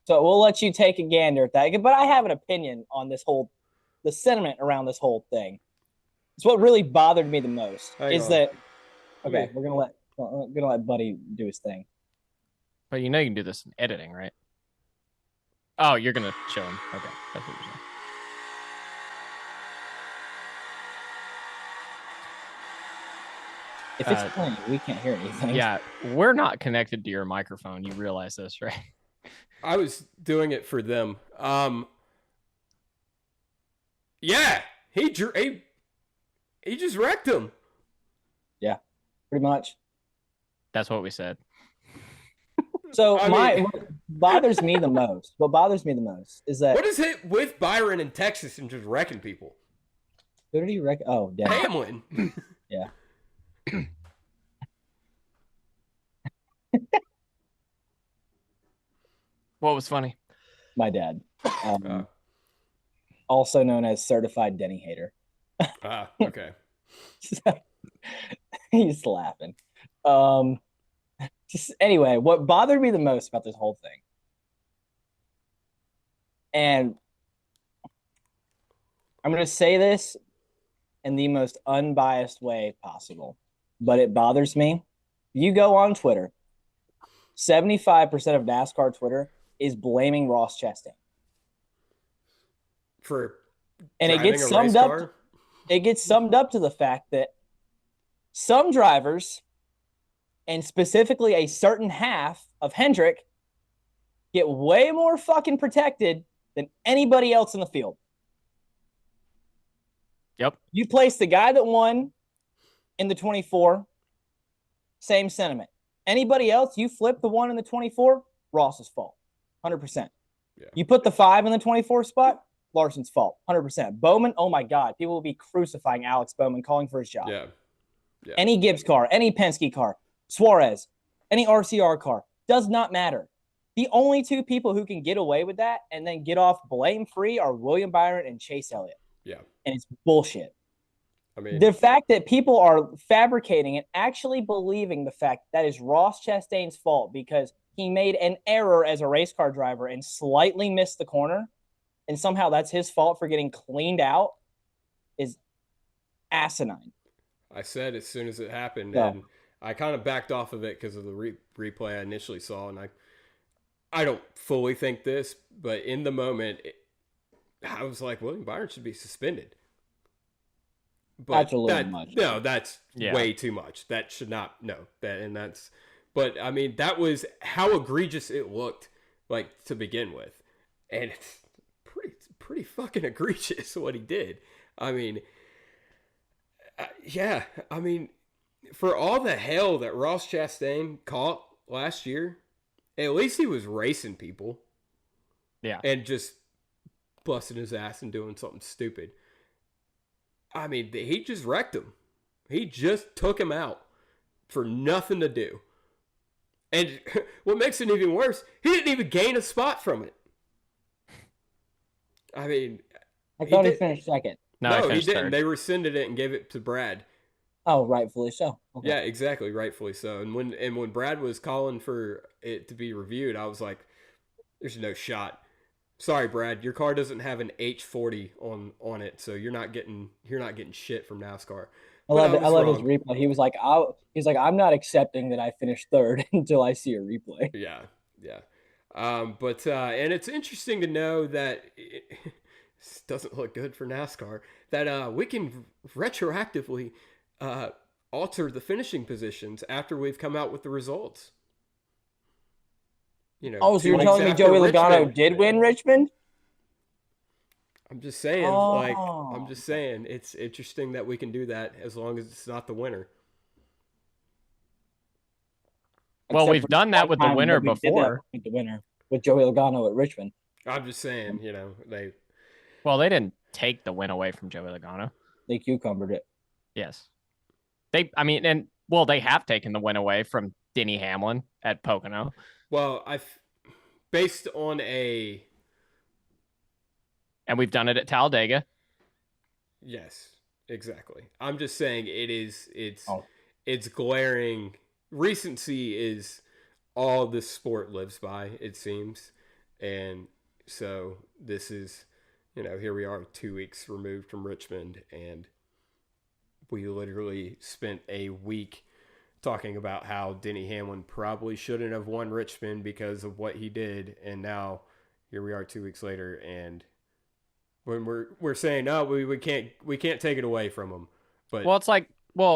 So we'll let you take a gander at that. But I have an opinion on the sentiment around this whole thing. It's what really bothered me the most. We're gonna let Buddy do his thing. But you know you can do this in editing, right? Oh, you're gonna show him. Okay, that's what you're saying. If it's playing, we can't hear anything. Yeah, we're not connected to your microphone. You realize this, right? I was doing it for them. Yeah, he just wrecked him. Yeah, pretty much. That's what we said. So what bothers me the most is that what is it with Byron in Texas and just wrecking people? Who did he wreck? Oh, Denny. Hamlin. Yeah. What was funny? My dad, also known as certified Denny hater. Okay. He's laughing. Just anyway, what bothered me the most about this whole thing, and I'm going to say this in the most unbiased way possible, but it bothers me. You go on Twitter, 75% of NASCAR Twitter is blaming Ross Chastain. And it gets summed up. It gets summed up to the fact that some drivers, and specifically a certain half of Hendrick, get way more fucking protected than anybody else in the field. Yep. You place the guy that won in the 24, same sentiment. Anybody else, you flip the one in the 24, Ross's fault, 100%. Yeah. You put the 5 in the 24 spot, Larson's fault, 100%. Bowman, oh my God, people will be crucifying Alex Bowman, calling for his job. Yeah. Any Gibbs car, any Penske car, Suarez, any RCR car, does not matter. The only two people who can get away with that and then get off blame-free are William Byron and Chase Elliott. Yeah. And it's bullshit. I mean, the fact that people are fabricating and actually believing the fact that is Ross Chastain's fault because he made an error as a race car driver and slightly missed the corner, and somehow that's his fault for getting cleaned out, is asinine. I said as soon as it happened, Yeah. and I kind of backed off of it because of the replay I initially saw, and I don't fully think this, but in the moment, I was like, William Byron should be suspended. But That's a little much. No, that's way too much. That should not, but I mean, that was how egregious it looked like to begin with. And it's pretty fucking egregious what he did. I mean, I mean, for all the hell that Ross Chastain caught last year, at least he was racing people. Yeah. And just busting his ass and doing something stupid. I mean, he just wrecked him. He just took him out for nothing to do. And what makes it even worse, he didn't even gain a spot from it. I mean, I thought he finished second. No, he didn't. Third. They rescinded it and gave it to Brad. Oh, rightfully so. Okay. Yeah, exactly, rightfully so. And when Brad was calling for it to be reviewed, I was like, "There's no shot. Sorry, Brad, your car doesn't have an H40 on it, so you're not getting shit from NASCAR." I love his replay. He was like, I'm not accepting that I finished third until I see a replay. Yeah. But and it's interesting to know that it doesn't look good for NASCAR that we can retroactively alter the finishing positions after we've come out with the results. You know. Oh, so you're telling me Joey Logano did win Richmond? I'm just saying, I'm just saying, it's interesting that we can do that as long as it's not the winner. Well, we've done that with the winner before. With the winner, with Joey Logano at Richmond. I'm just saying, they didn't take the win away from Joey Logano. They cucumbered it. Yes. They have taken the win away from Denny Hamlin at Pocono. Well, based on and we've done it at Talladega. Yes, exactly. I'm just saying it's glaring. Recency is all this sport lives by, it seems. And so this is, here we are 2 weeks removed from Richmond, and we literally spent a week talking about how Denny Hamlin probably shouldn't have won Richmond because of what he did. And now here we are 2 weeks later, and when we're saying, no, we can't take it away from him. But it's like,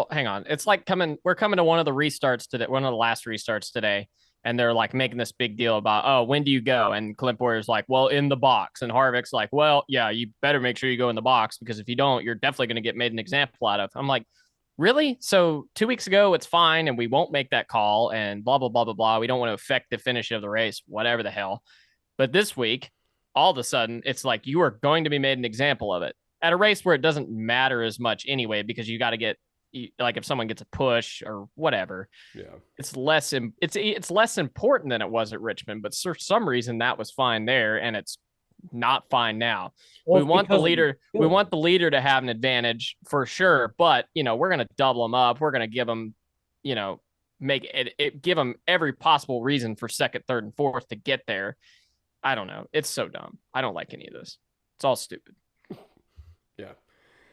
hang on. It's like we're coming to one of the restarts today, one of the last restarts today, and they're like making this big deal about, oh, when do you go? And Clint Boyer's like, well, in the box. And Harvick's like, well, yeah, you better make sure you go in the box, because if you don't, you're definitely going to get made an example out of. I'm like, really? So 2 weeks ago, it's fine, and we won't make that call, and blah, blah, blah, blah, blah. We don't want to affect the finish of the race, whatever the hell. But this week, all of a sudden, it's like you are going to be made an example of it at a race where it doesn't matter as much anyway, because you got to get, like, if someone gets a push or whatever, it's less important than it was at Richmond. But for some reason, that was fine there, and it's not fine now. Well, we want the leader to have an advantage for sure, but we're going to double them up. We're going to give them, give them every possible reason for second, third, and fourth to get there. I don't know. It's so dumb. I don't like any of this. It's all stupid. Yeah.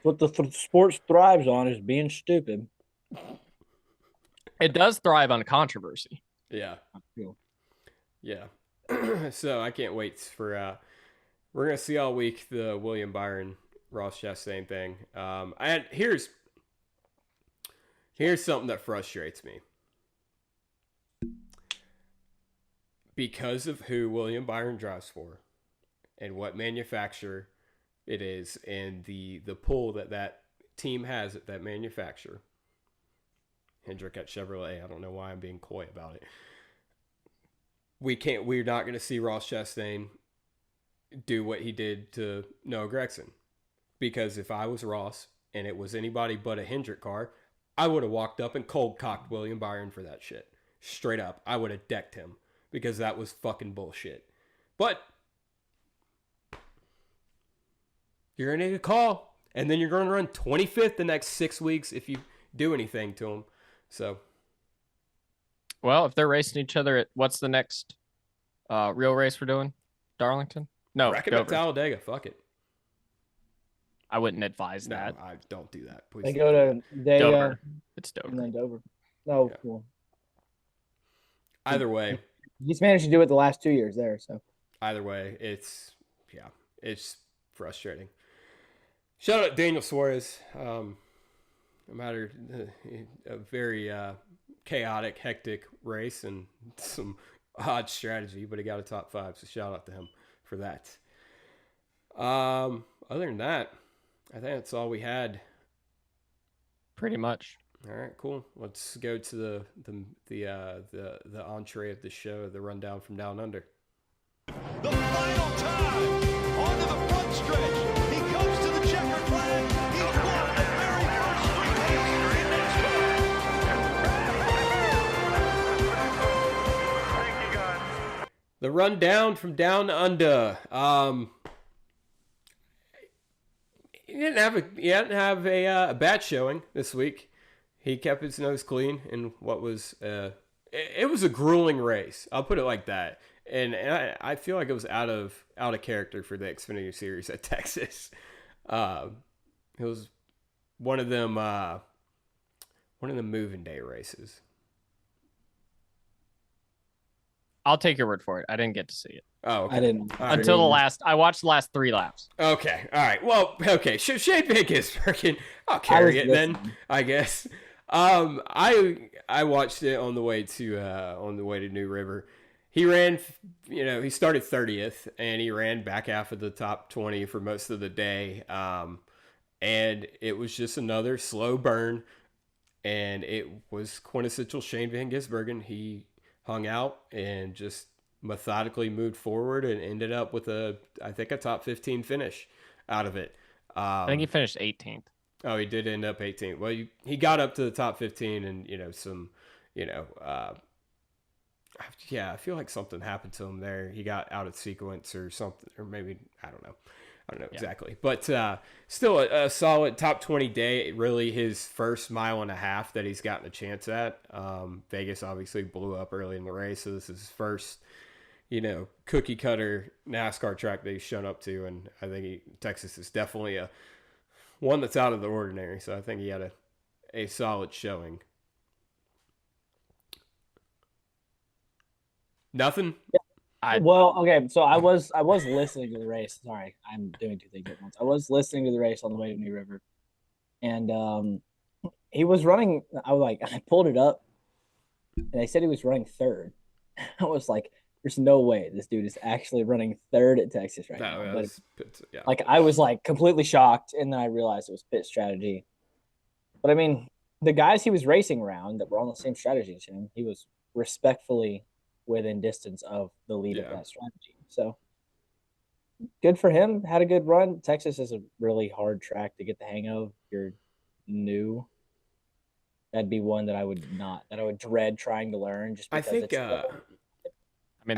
What the sports thrives on is being stupid. It does thrive on controversy. Yeah. Yeah. So I can't wait for we're gonna see all week the William Byron Ross Chastain thing. Here's something that frustrates me. Because of who William Byron drives for and what manufacturer it is and the pull that team has at that manufacturer. Hendrick at Chevrolet. I don't know why I'm being coy about it. We're not going to see Ross Chastain do what he did to Noah Gragson. Because if I was Ross and it was anybody but a Hendrick car, I would have walked up and cold cocked William Byron for that shit. Straight up. I would have decked him because that was fucking bullshit. But you're going to get a call and then you're going to run 25th the next 6 weeks if you do anything to him. So, well, if they're racing each other at what's the next real race we're doing? Darlington? No, recommend Talladega. Fuck it. I wouldn't advise that. I don't do that. Please. They go to Dover. It's Dover. And then Dover. No, Yeah. cool. Either way, He's managed to do it the last 2 years there. So it's frustrating. Shout out Daniel Suarez. No matter a very chaotic, hectic race and some odd strategy, but he got a top 5. So shout out to him for that. Other than that, I think that's all we had. Pretty much. All right, cool. Let's go to the entree of the show, the rundown from Down Under. The final time onto the front stretch. He comes to the checker flag. He's won the very first street race in NASCAR. Thank you, guys. The rundown from Down Under. He didn't have a bad showing this week. He kept his nose clean in what was it was a grueling race. I'll put it like that. And I feel like it was out of character for the Xfinity series at Texas. It was one of them moving day races. I'll take your word for it. I didn't get to see it. Oh, okay. I didn't. Until the last. I watched the last 3 laps. Okay, all right. Well, okay. Shane Van Gisbergen, I'll carry it then, I guess. I watched it on the way to New River. He ran, he started 30th and he ran back half of the top 20 for most of the day. And it was just another slow burn, and it was quintessential Shane Van Gisbergen. He hung out and just methodically moved forward and ended up with a top 15 finish out of it. I think he finished 18th. Oh, he did end up 18th. Well, he got up to the top 15 and, I feel like something happened to him there. He got out of sequence or something, or maybe, I don't know exactly. But still a solid top 20 day, really his first mile and a half that he's gotten a chance at. Vegas obviously blew up early in the race, so this is his first, cookie cutter NASCAR track that he's shown up to, and I think Texas is definitely one that's out of the ordinary, so I think he had a solid showing. Nothing? Okay, so I was listening to the race. Sorry, I'm doing 2 things at once. I was listening to the race on the way to New River, and he was running. I pulled it up, and they said he was running 3rd. I was like, "There's no way this dude is actually running 3rd at Texas right now." But, I was completely shocked, and then I realized it was pit strategy. But I mean, the guys he was racing around that were on the same strategy as him, he was respectfully within distance of the lead of that strategy. So good for him. Had a good run. Texas is a really hard track to get the hang of. If you're new, that'd be one that I would dread trying to learn. Just because the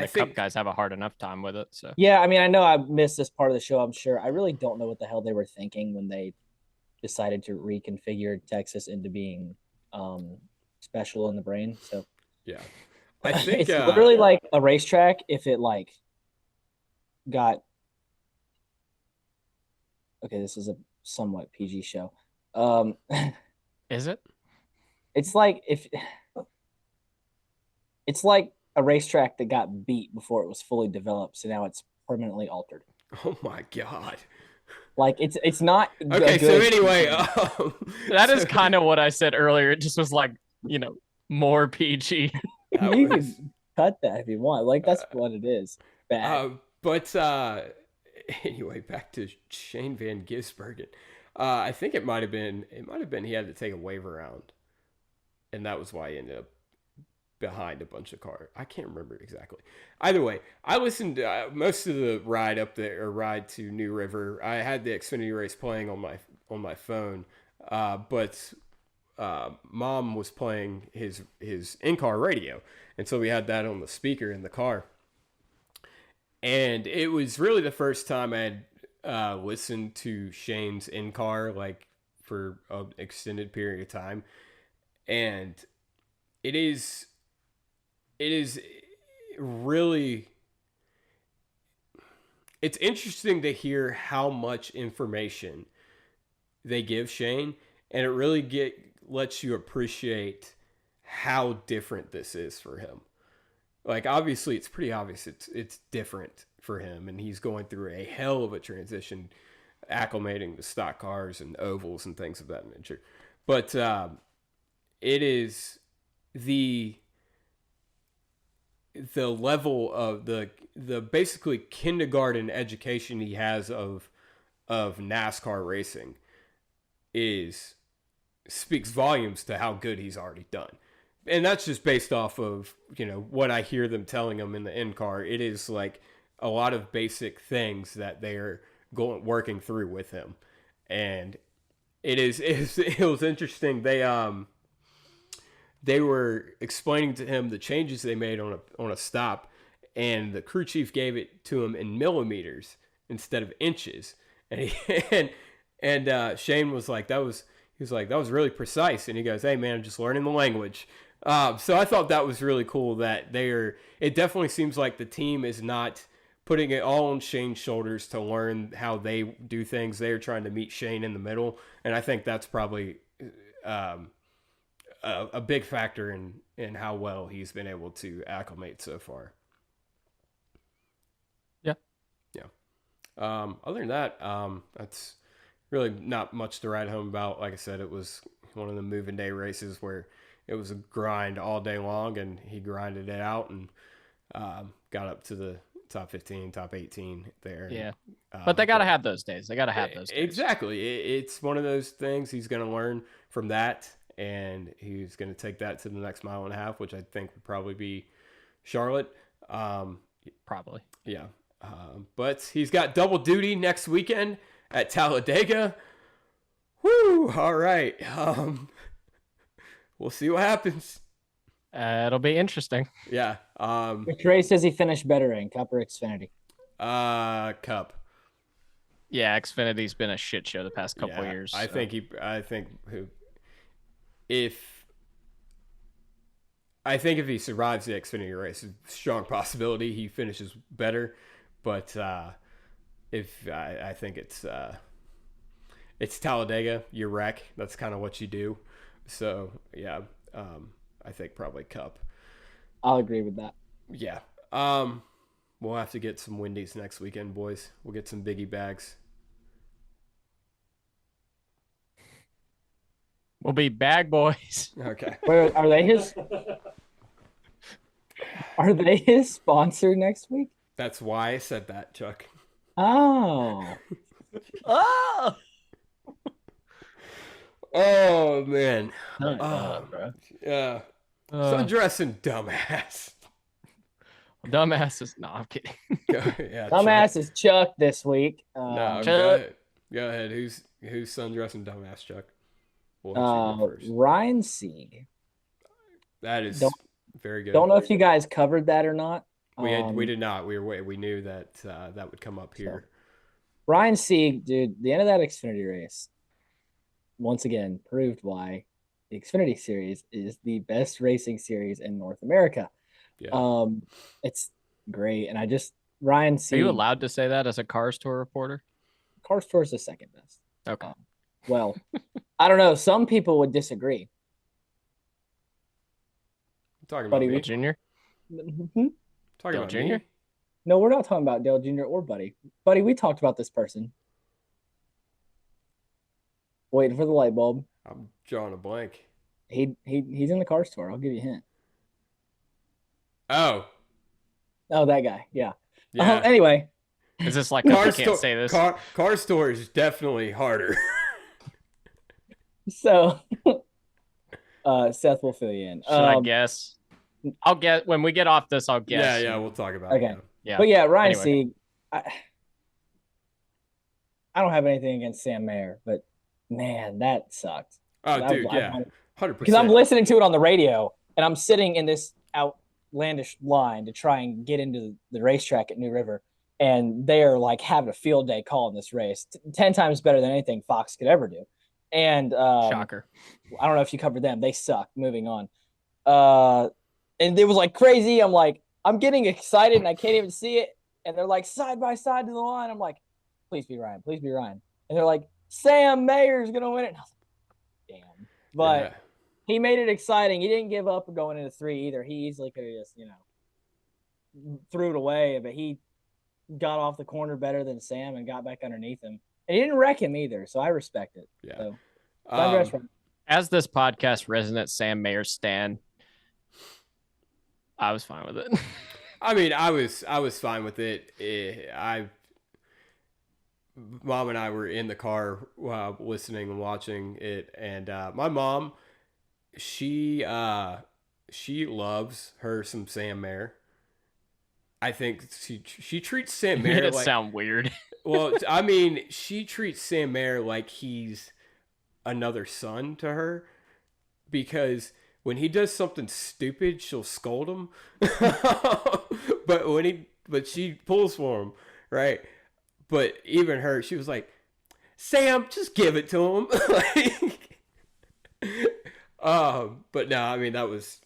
Cup guys have a hard enough time with it. So yeah, I mean, I know I missed this part of the show. I'm sure. I really don't know what the hell they were thinking when they decided to reconfigure Texas into being special in the brain. So Yeah. I think it's literally like a racetrack if it like got. Okay, this is a somewhat PG show. Is it? It's like it's like a racetrack that got beat before it was fully developed, so now it's permanently altered. oh my God. Like it's not Okay, so anyway, That is kind of what I said earlier. It just was like, more PG. that you was- can cut that if you want. Like that's what it is. Bad. but anyway, back to Shane Van Gisbergen. I think it might have been he had to take a wave around, and that was why he ended up behind a bunch of cars. I can't remember exactly. Either way, I listened to most of the ride up there, or ride to New River. I had the Xfinity race playing on my phone, but Mom was playing his in-car radio, and so we had that on the speaker in the car. And it was really the first time I had listened to Shane's in-car like for an extended period of time, and it is really, it's interesting to hear how much information they give Shane, and it really lets you appreciate how different this is for him. Like, obviously, it's pretty obvious it's different for him, and he's going through a hell of a transition, acclimating to stock cars and ovals and things of that nature. But it is the level of the basically kindergarten education he has of NASCAR racing speaks volumes to how good he's already done. And that's just based off of, what I hear them telling him in the in-car. It is like a lot of basic things that they're working through with him. And it was interesting. They were explaining to him the changes they made on a stop, and the crew chief gave it to him in millimeters instead of inches. And Shane was like, that was really precise. And he goes, "Hey man, I'm just learning the language." So I thought that was really cool that it definitely seems like the team is not putting it all on Shane's shoulders to learn how they do things. They're trying to meet Shane in the middle. And I think that's probably a big factor in how well he's been able to acclimate so far. Yeah. Other than that, that's really not much to write home about. Like I said, it was one of the moving day races where it was a grind all day long, and he grinded it out and got up to the top 15, top 18 there. Yeah. But they got to have those days. They got to have those days. Exactly. It's one of those things. He's going to learn from that, and he's going to take that to the next mile and a half, which I think would probably be Charlotte. Probably. Yeah. But he's got double duty next weekend at Talladega. Woo! All right. We'll see what happens. It'll be interesting. Yeah. Which race does he finish better in, Cup or Xfinity? Cup. Yeah, Xfinity's been a shit show the past couple years. I think if he survives the Xfinity race, a strong possibility he finishes better. But if I think it's Talladega, you wreck. That's kind of what you do. So yeah, I think probably Cup. I'll agree with that. Yeah. We'll have to get some Wendy's next weekend, boys. We'll get some biggie bags. We'll be bag boys. Okay. Wait, are they his? Are they his sponsor next week? That's why I said that, Chuck. Oh. Oh! Oh, man. Bro. Yeah. Sundressing dumbass. Dumbasses. No, I'm kidding. Yeah, Dumbass Chuck. is Chuck this week. No, Chuck. go ahead. Go ahead. Who's sundressing dumbass, Chuck? We'll let you go first. Ryan Sieg. That is Don't- very good. Don't know if you guys covered that or not. We did not. We knew that that would come up here. Ryan Sieg, dude, the end of that Xfinity race, once again, proved why the Xfinity series is the best racing series in North America. Yeah. It's great. And Ryan Are Sieg. you allowed to say that as a Cars Tour reporter? Cars Tour is the second best. Okay. Well, I don't know. Some people would disagree. Talking Buddy, about me? Junior? Mhm. Talking Dale about Jr.? me? No, we're not talking about Dale Jr. or Buddy. Buddy, we talked about this person. Waiting for the light bulb. I'm drawing a blank. He's in the Cars Tour. I'll give you a hint. Oh, Oh, that guy. Yeah. yeah. Anyway, Is this like, I can't say this? Car Store is definitely harder. so Seth will fill you in. Should I guess? I'll get when we get off this. I'll guess. Yeah, we'll talk about Okay. it. Yeah. But yeah, Ryan Anyway. Sieg. I don't have anything against Sam Mayer, but man, that sucked. Oh, dude, yeah, 100%. Because I'm listening to it on the radio, and I'm sitting in this outlandish line to try and get into the racetrack at New River, and they are like having a field day calling this race, 10 times better than anything Fox could ever do. And Shocker. I don't know if you covered them. They suck. Moving on. And it was like crazy. I'm like, I'm getting excited, and I can't even see it. And they're like side by side to the line. I'm like, please be Ryan. Please be Ryan. And they're like, Sam Mayer's going to win it. And I was like, damn. But he made it exciting. He didn't give up going into 3 either. He easily could have just, threw it away. But he got off the corner better than Sam and got back underneath him. And he didn't wreck him either. So I respect it. Yeah. So, Sundress, As this podcast resident Sam Mayer stan, I was fine with it. I mean, I was fine with it. Mom and I were in the car listening and watching it, and my mom, she loves her some Sam Mayer. I think she treats Sam Mayer Made it like, sound weird. well, I mean, she treats Sam Mayer like he's another son to her, because when he does something stupid, she'll scold him. but she pulls for him, right? But even her, she was like, Sam, just give it to him. But no, I mean, that was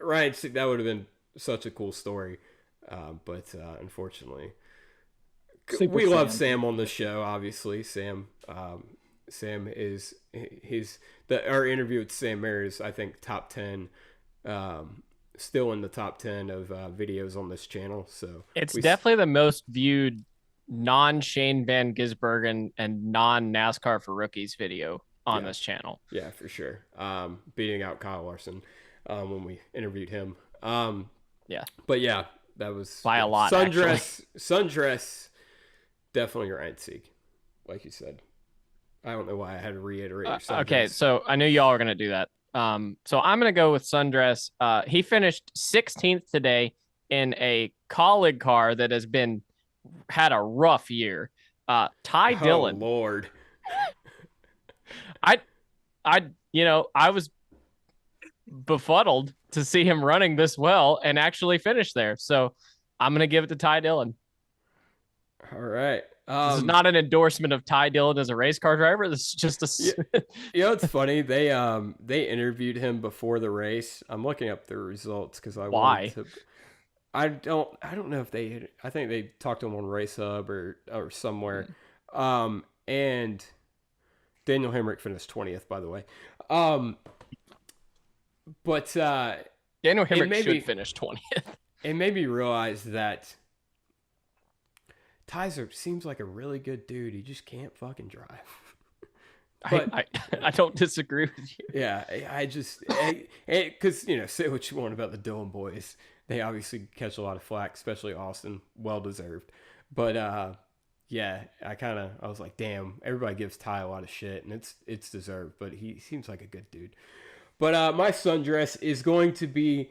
right. That would have been such a cool story. But unfortunately, we love Sam on the show. Obviously, Sam is our interview with Sam Mayer is, I think, top 10, still in the top 10 of videos on this channel. So it's definitely the most viewed non Shane Van Gisbergen and non NASCAR for Rookies video on this channel. Yeah, for sure. Beating out Kyle Larson when we interviewed him. Yeah. But yeah, that was by a lot. Sundress, definitely Ryan Sieg, like you said. I don't know why I had to reiterate your Sundress. Okay, so I knew y'all were gonna do that. So I'm gonna go with Sundress. He finished 16th today in a colleague car that has had a rough year. Ty Dillon. Oh Lord. I was befuddled to see him running this well and actually finish there. So I'm going to give it to Ty Dillon. All right. This is not an endorsement of Ty Dillon as a race car driver. This is just a. It's funny. They interviewed him before the race. I'm looking up the results because Why? I don't know if I think they talked to him on Race Hub or somewhere. And Daniel Hemrick finished 20th, by the way. But Daniel Hemrick should finish 20th. It made me realize that Tyser seems like a really good dude. He just can't fucking drive. But I don't disagree with you. Yeah, I just because say what you want about the Dillon boys, they obviously catch a lot of flack, especially Austin, well deserved. But yeah, I was like, damn, everybody gives Ty a lot of shit, and it's deserved. But he seems like a good dude. But my sundress is going to be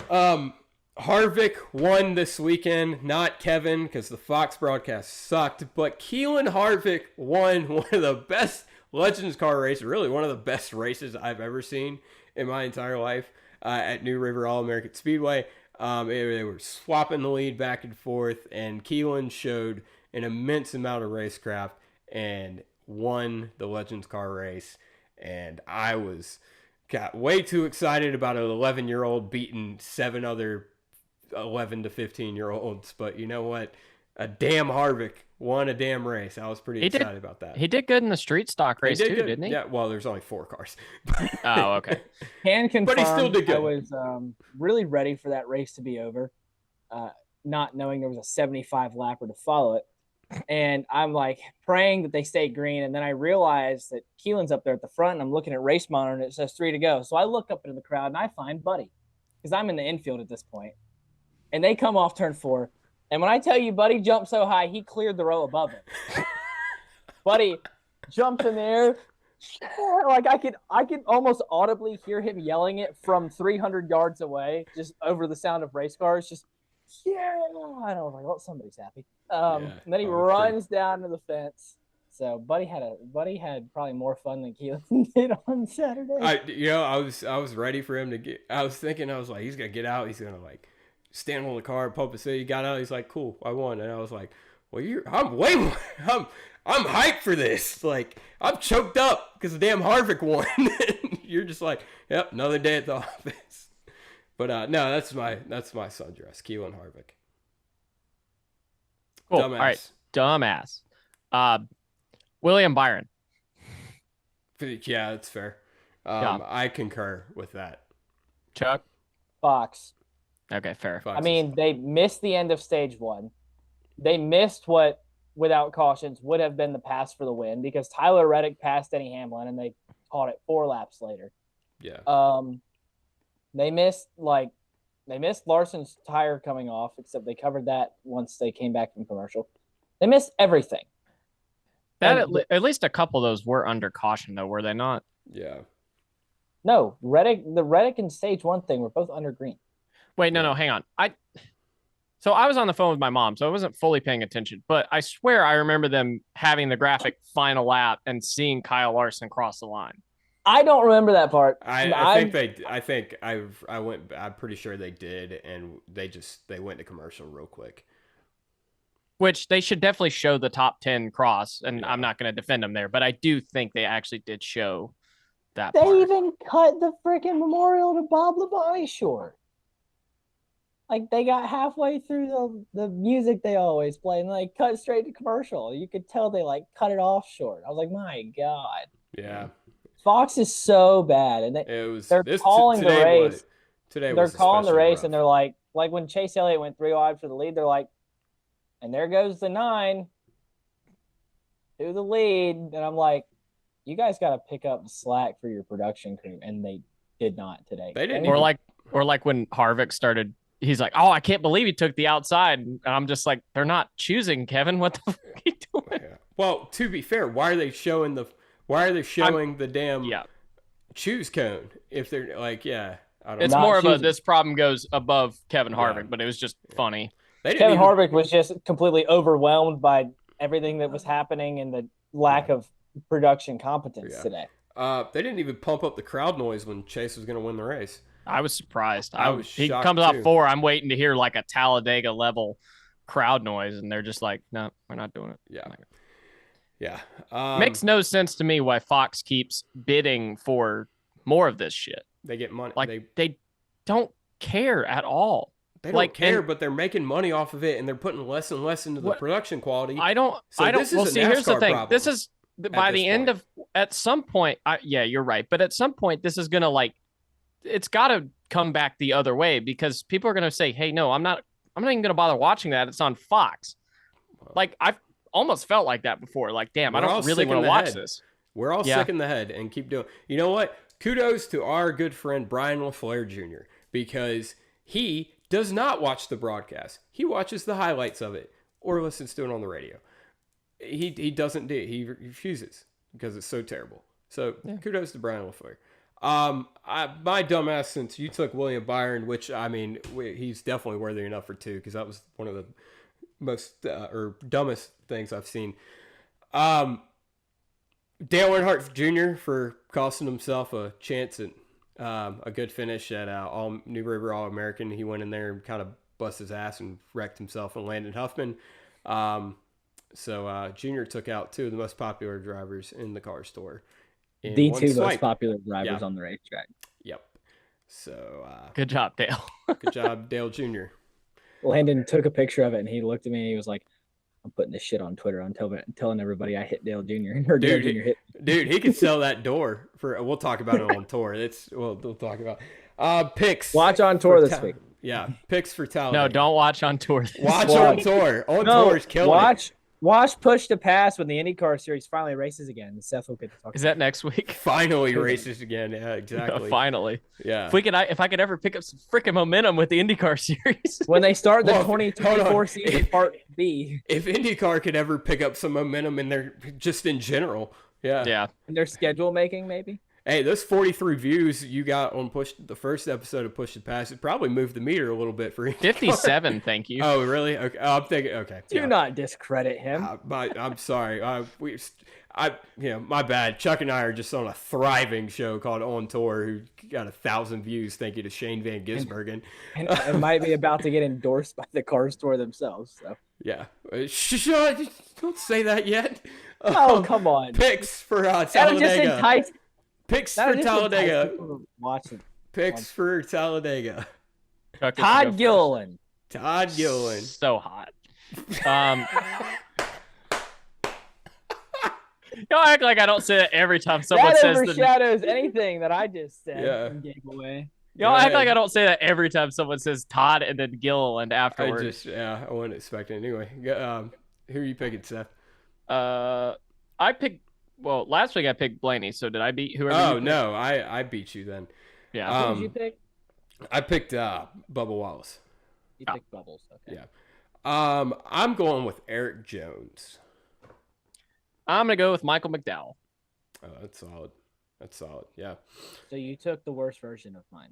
Harvick won this weekend, not Kevin, because the Fox broadcast sucked. But Keelan Harvick won one of the best Legends car races, really one of the best races I've ever seen in my entire life at New River All-American Speedway. They were swapping the lead back and forth, and Keelan showed an immense amount of racecraft and won the Legends car race. and I got way too excited about an 11-year-old beating 7 other 11 to 15-year-olds. But you know what? A damn Harvick won a damn race. I was pretty excited about that. He did good in the street stock race too, didn't he? Yeah, well, there's only 4 cars. Oh, okay. Can confirm, but he still did good. I was really ready for that race to be over, not knowing there was a 75 lapper to follow it. And I'm like praying that they stay green. And then I realized that Keelan's up there at the front, and I'm looking at race monitor and it says 3 to go. So I look up into the crowd and I find Buddy, because I'm in the infield at this point. And they come off turn 4. And when I tell you Buddy jumped so high, he cleared the row above him. Buddy jumped in the air. Like I could almost audibly hear him yelling it from 300 yards away, just over the sound of race cars. Just, yeah. And I was like, well, somebody's happy. And then he runs down to the fence. So Buddy had probably more fun than Keelan did on Saturday. I was ready for him to get. I was like, he's gonna get out. He's gonna like stand on the car, pump it. So he got out. He's like, cool, I won. And I was like, well, I'm way more. I'm hyped for this. Like, I'm choked up because the damn Harvick won. You're just like, yep, another day at the office. But no, that's my sundress, Keelan Harvick. Cool. Dumbass. All right, dumbass. William Byron. Yeah, that's fair. Yeah. I concur with that. Chuck. Fox. Okay, fair. Fox I mean, they missed the end of stage 1. They missed what, without cautions, would have been the pass for the win, because Tyler Reddick passed Denny Hamlin and they caught it 4 laps later. Yeah. They missed Larson's tire coming off, except they covered that once they came back from commercial. They missed everything. That at least a couple of those were under caution, though, were they not? Yeah. No, the Reddick and stage 1 thing were both under green. Wait, no, hang on. So I was on the phone with my mom, so I wasn't fully paying attention, but I swear I remember them having the graphic final lap and seeing Kyle Larson cross the line. I don't remember that part. I'm pretty sure they did, and they went to commercial real quick. Which they should definitely show the top 10 cross, and I'm not going to defend them there, but I do think they actually did show that They part. even cut the freaking memorial to Bob Labonte short. Like, they got halfway through the music they always play, and they cut straight to commercial. You could tell they, like, cut it off short. I was like, my God. Yeah. Fox is so bad. And they're calling the race. They're calling the race, and they're like when Chase Elliott went 3 wide for the lead, they're like, and there goes the 9 to the lead. And I'm like, you guys got to pick up the slack for your production crew. And they did not today. They didn't. Or like when Harvick started, he's like, oh, I can't believe he took the outside. And I'm just like, they're not choosing, Kevin. What the fuck are you doing? Yeah. Well, to be fair, why are they showing the damn choose cone? If they're like, I don't know. It's more of this problem goes above Kevin Harvick, but it was just funny. Kevin Harvick was just completely overwhelmed by everything that was happening and the lack of production competence today. They didn't even pump up the crowd noise when Chase was going to win the race. I was surprised. He shocked comes off too. 4. I'm waiting to hear like a Talladega level crowd noise, and they're just like, no, we're not doing it. Yeah. Yeah. Makes no sense to me why Fox keeps bidding for more of this shit. They get money. Like they don't care at all. They don't care, but they're making money off of it, and they're putting less and less into the production quality. Well, see, here's the thing. This is by the end of, at some point, yeah, you're right. But at some point, this is going to it's got to come back the other way, because people are going to say, hey, no, I'm not even going to bother watching that. It's on Fox. Like, I've almost felt like that before. Like, damn, I don't really want to watch this. We're all sick in the head and keep doing. You know what? Kudos to our good friend Brian LaFleur Jr., because he does not watch the broadcast. He watches the highlights of it or listens to it on the radio. He doesn't do it. He refuses because it's so terrible. So kudos to Brian LaFleur. My dumbass, since you took William Byron, which, I mean, he's definitely worthy enough for 2, because that was one of the most or dumbest things I've seen. Dale Earnhardt Jr. for costing himself a chance at a good finish at New River All-American. He went in there and kind of bust his ass and wrecked himself and Landon Huffman. So Junior took out 2 of the most popular drivers in the car store. in The one two swipe. most popular drivers Yeah. on the racetrack. Yep. So Good job, Dale. good job, Dale Jr. Landon took a picture of it and he looked at me and he was like, I'm putting this shit on Twitter. I'm telling everybody I hit Dale Jr. or Dale Jr. hit me. Dude, he could sell that door for. We'll talk about it on tour. We'll talk about picks. Watch on tour for this week. Yeah, picks for Talladega. No, don't watch on tour. watch on tour. On tour is killing it. Watch Push to Pass when the IndyCar series finally races again. And Seth will get to talk. Is that next week? Finally races again. Yeah, exactly. Finally. Yeah. If I could ever pick up some freaking momentum with the IndyCar series. when they start the Well, 2024 season Part B If IndyCar could ever pick up some momentum in their just in general, yeah. Yeah. and their schedule making, maybe. Hey, those 43 views you got on the first episode of Push to Pass, it probably moved the meter a little bit for IndyCar. 57, thank you. Oh, really? Okay. I'm thinking. Okay. Do not discredit him. I'm sorry. My bad. Chuck and I are just on a thriving show called On Tour, who got 1,000 views. Thank you to Shane Van Gisbergen. and might be about to get endorsed by the car store themselves. So. Yeah. Don't say that yet. Oh, come on. Picks for That'll just Talladega. entice. Picks that'll for just entice Talladega. people to watch it. Picks for Talladega. Chuck gets to go Todd first. Gilliland. Todd Gilliland. So hot. Y'all act like I don't say that every time someone That says the. overshadows anything that I just said Yeah. and gave away. Y'all Go act ahead. like I don't say that every time someone says Todd and then Gilliland afterwards. I wasn't expecting it. Anyway, who are you picking, Seth? I picked. Well, last week I picked Blaney. So did I beat whoever? Oh you picked? no, I beat you then. Yeah. Who did you pick? I picked Bubba Wallace. You Oh. picked Bubbles. Okay. Yeah. I'm going with Eric Jones. I'm gonna go with Michael McDowell. Oh, that's solid. Yeah. So you took the worst version of mine.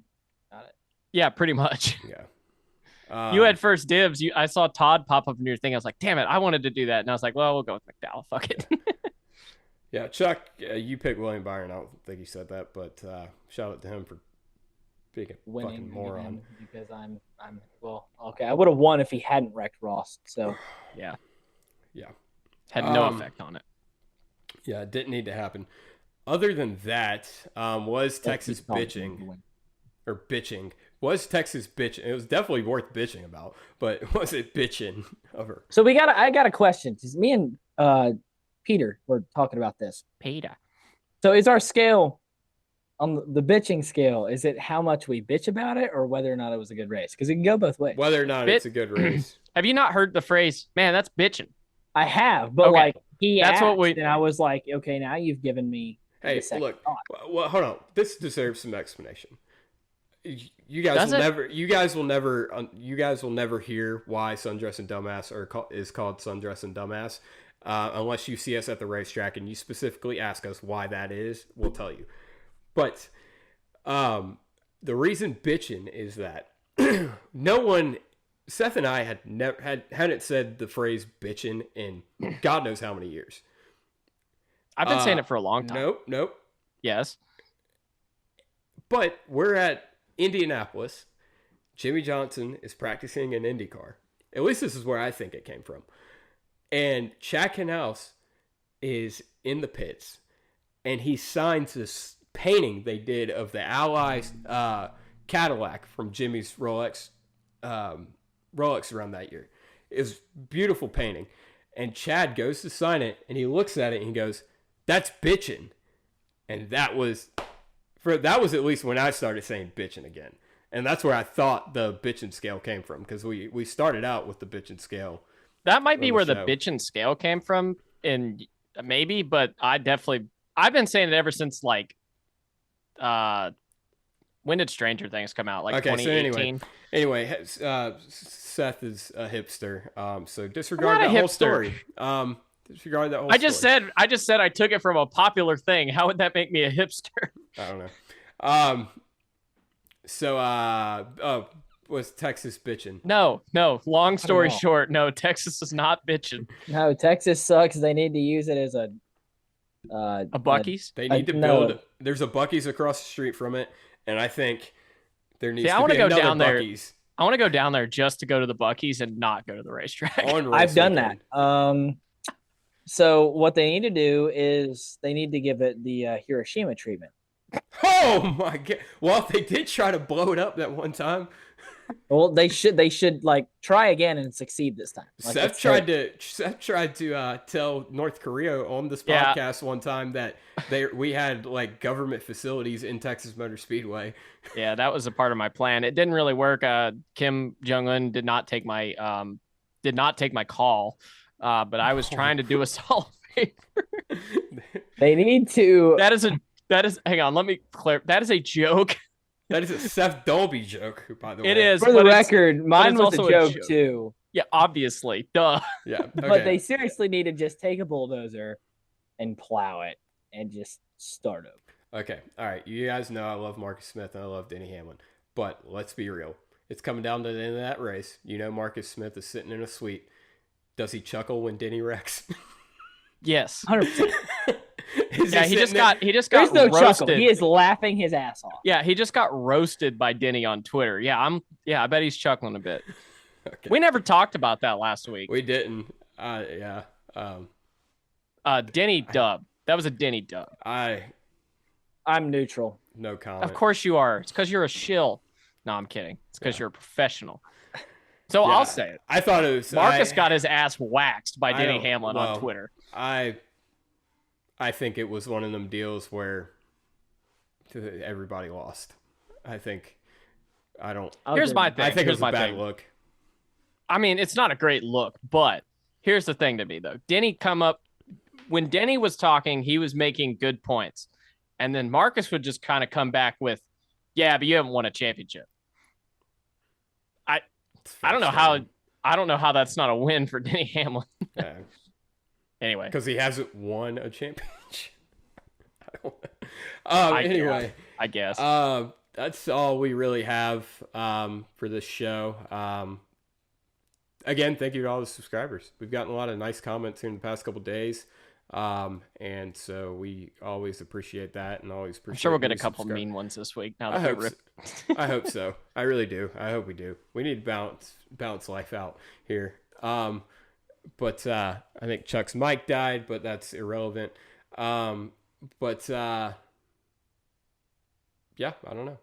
Got it. Yeah, pretty much. Yeah. You had first dibs. I saw Todd pop up in your thing. I was like, damn it, I wanted to do that, and I was like, well, we'll go with McDowell. Fuck it. Yeah, Chuck, you picked William Byron. I don't think he said that, but shout out to him for being a Winning fucking moron. again because I'm well. Okay, I would have won if he hadn't wrecked Ross. So Yeah. Yeah. Had no Um, effect on it. Yeah, it didn't need to happen. Other than that, was Texas He's probably bitching? going to win. Or bitching. Was Texas bitching? It was definitely worth bitching about, but was it bitching of her? So I got a question because me and Peter were talking about this. Peter. So is our scale on the bitching scale? Is it how much we bitch about it, or whether or not it was a good race? Because it can go both ways. Whether or not it's a good race. Have you not heard the phrase, man, that's bitching? I have, but Okay. like he That's asked, what we- and I was like, okay, now you've given me. Hey, the second look. thought. Well, hold on. This deserves some explanation. You guys Does will it? never. You guys will never hear why Sundress and Dumbass is called Sundress and Dumbass, unless you see us at the racetrack and you specifically ask us why that is. We'll tell you. But the reason bitching is that no one. Seth and I hadn't said the phrase bitching in God knows how many years. I've been saying it for a long time. Nope. Yes. But we're at Indianapolis. Jimmy Johnson is practicing in IndyCar. At least this is where I think it came from. And Chad Knaus is in the pits, and he signs this painting they did of the Allies Cadillac from Jimmy's Rolex around that year. It's beautiful painting. And Chad goes to sign it, and he looks at it, and he goes, "That's bitchin'." And that was at least when I started saying bitchin' again. And that's where I thought the bitchin' scale came from, because we started out with the bitchin' scale. That might be on where the the show. bitchin' scale came from, and maybe, but I've been saying it ever since like, when did Stranger Things come out? Like Okay, so 2018? Anyway, Seth is a hipster, so disregard I'm that not a whole hipster. story. Disregard that whole I just story. said I took it from a popular thing. How would that make me a hipster? I don't know. Was Texas bitching? No. Long story all. short, no. Texas is not bitching. No, Texas sucks. They need to use it as a Buc-ee's. They need to no. build. There's a Buc-ee's across the street from it, and I think there needs I to wanna be go another down there. Buc-ee's I want to go down there just to go to the Buc-ee's and not go to the racetrack. on race I've done that. weekend. So what they need to do is they need to give it the Hiroshima treatment. Oh my god! Well, they did try to blow it up that one time. Well, they should like try again and succeed this time. Like, Seth tried to tell North Korea on this podcast one time that we had like government facilities in Texas Motor Speedway. Yeah, that was a part of my plan. It didn't really work. Kim Jong-un did not take my call, but I was trying to do us all a favor. They need to. That is. Hang on, let me clear. That is a joke. That is a Seth Dolby joke, by the way. It is. For the record, mine was also a joke too. Yeah, obviously. Duh. Yeah. Okay. But they seriously need to just take a bulldozer and plow it and just start over. Okay. All right. You guys know I love Marcus Smith and I love Denny Hamlin. But let's be real. It's coming down to the end of that race. You know Marcus Smith is sitting in a suite. Does he chuckle when Denny wrecks? Yes. 100%. Yeah, he just got There's no roasted. chuckle. He is laughing his ass off. Yeah, he just got roasted by Denny on Twitter. Yeah, I bet he's chuckling a bit. Okay. We never talked about that last week. We didn't. Yeah. Denny dub. That was a Denny dub. I'm neutral. No comment. Of course you are. It's because you're a shill. No, I'm kidding. It's because you're a professional. So Yeah, I'll say it. I thought it was Marcus got his ass waxed by Denny don't- Hamlin well, on Twitter. I think it was one of them deals where everybody lost. Here's my thing. I think it Here's was a my bad thing. look. I mean, it's not a great look, but here's the thing to me, though. Denny come up when Denny was talking, he was making good points. And then Marcus would just kind of come back with, yeah, but you haven't won a championship. I don't know how that's not a win for Denny Hamlin. Yeah. Anyway. Because he hasn't won a championship. I guess. That's all we really have for this show. Again, thank you to all the subscribers. We've gotten a lot of nice comments here in the past couple days. And so we always appreciate that and always appreciate I'm sure we'll get a new couple subscribers. mean ones this week. Now I that hope so. I hope so. I really do. I hope we do. We need to balance life out here. But I think Chuck's mic died, but that's irrelevant. Yeah, I don't know.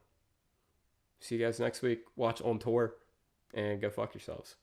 See you guys next week. Watch On Tour and go fuck yourselves.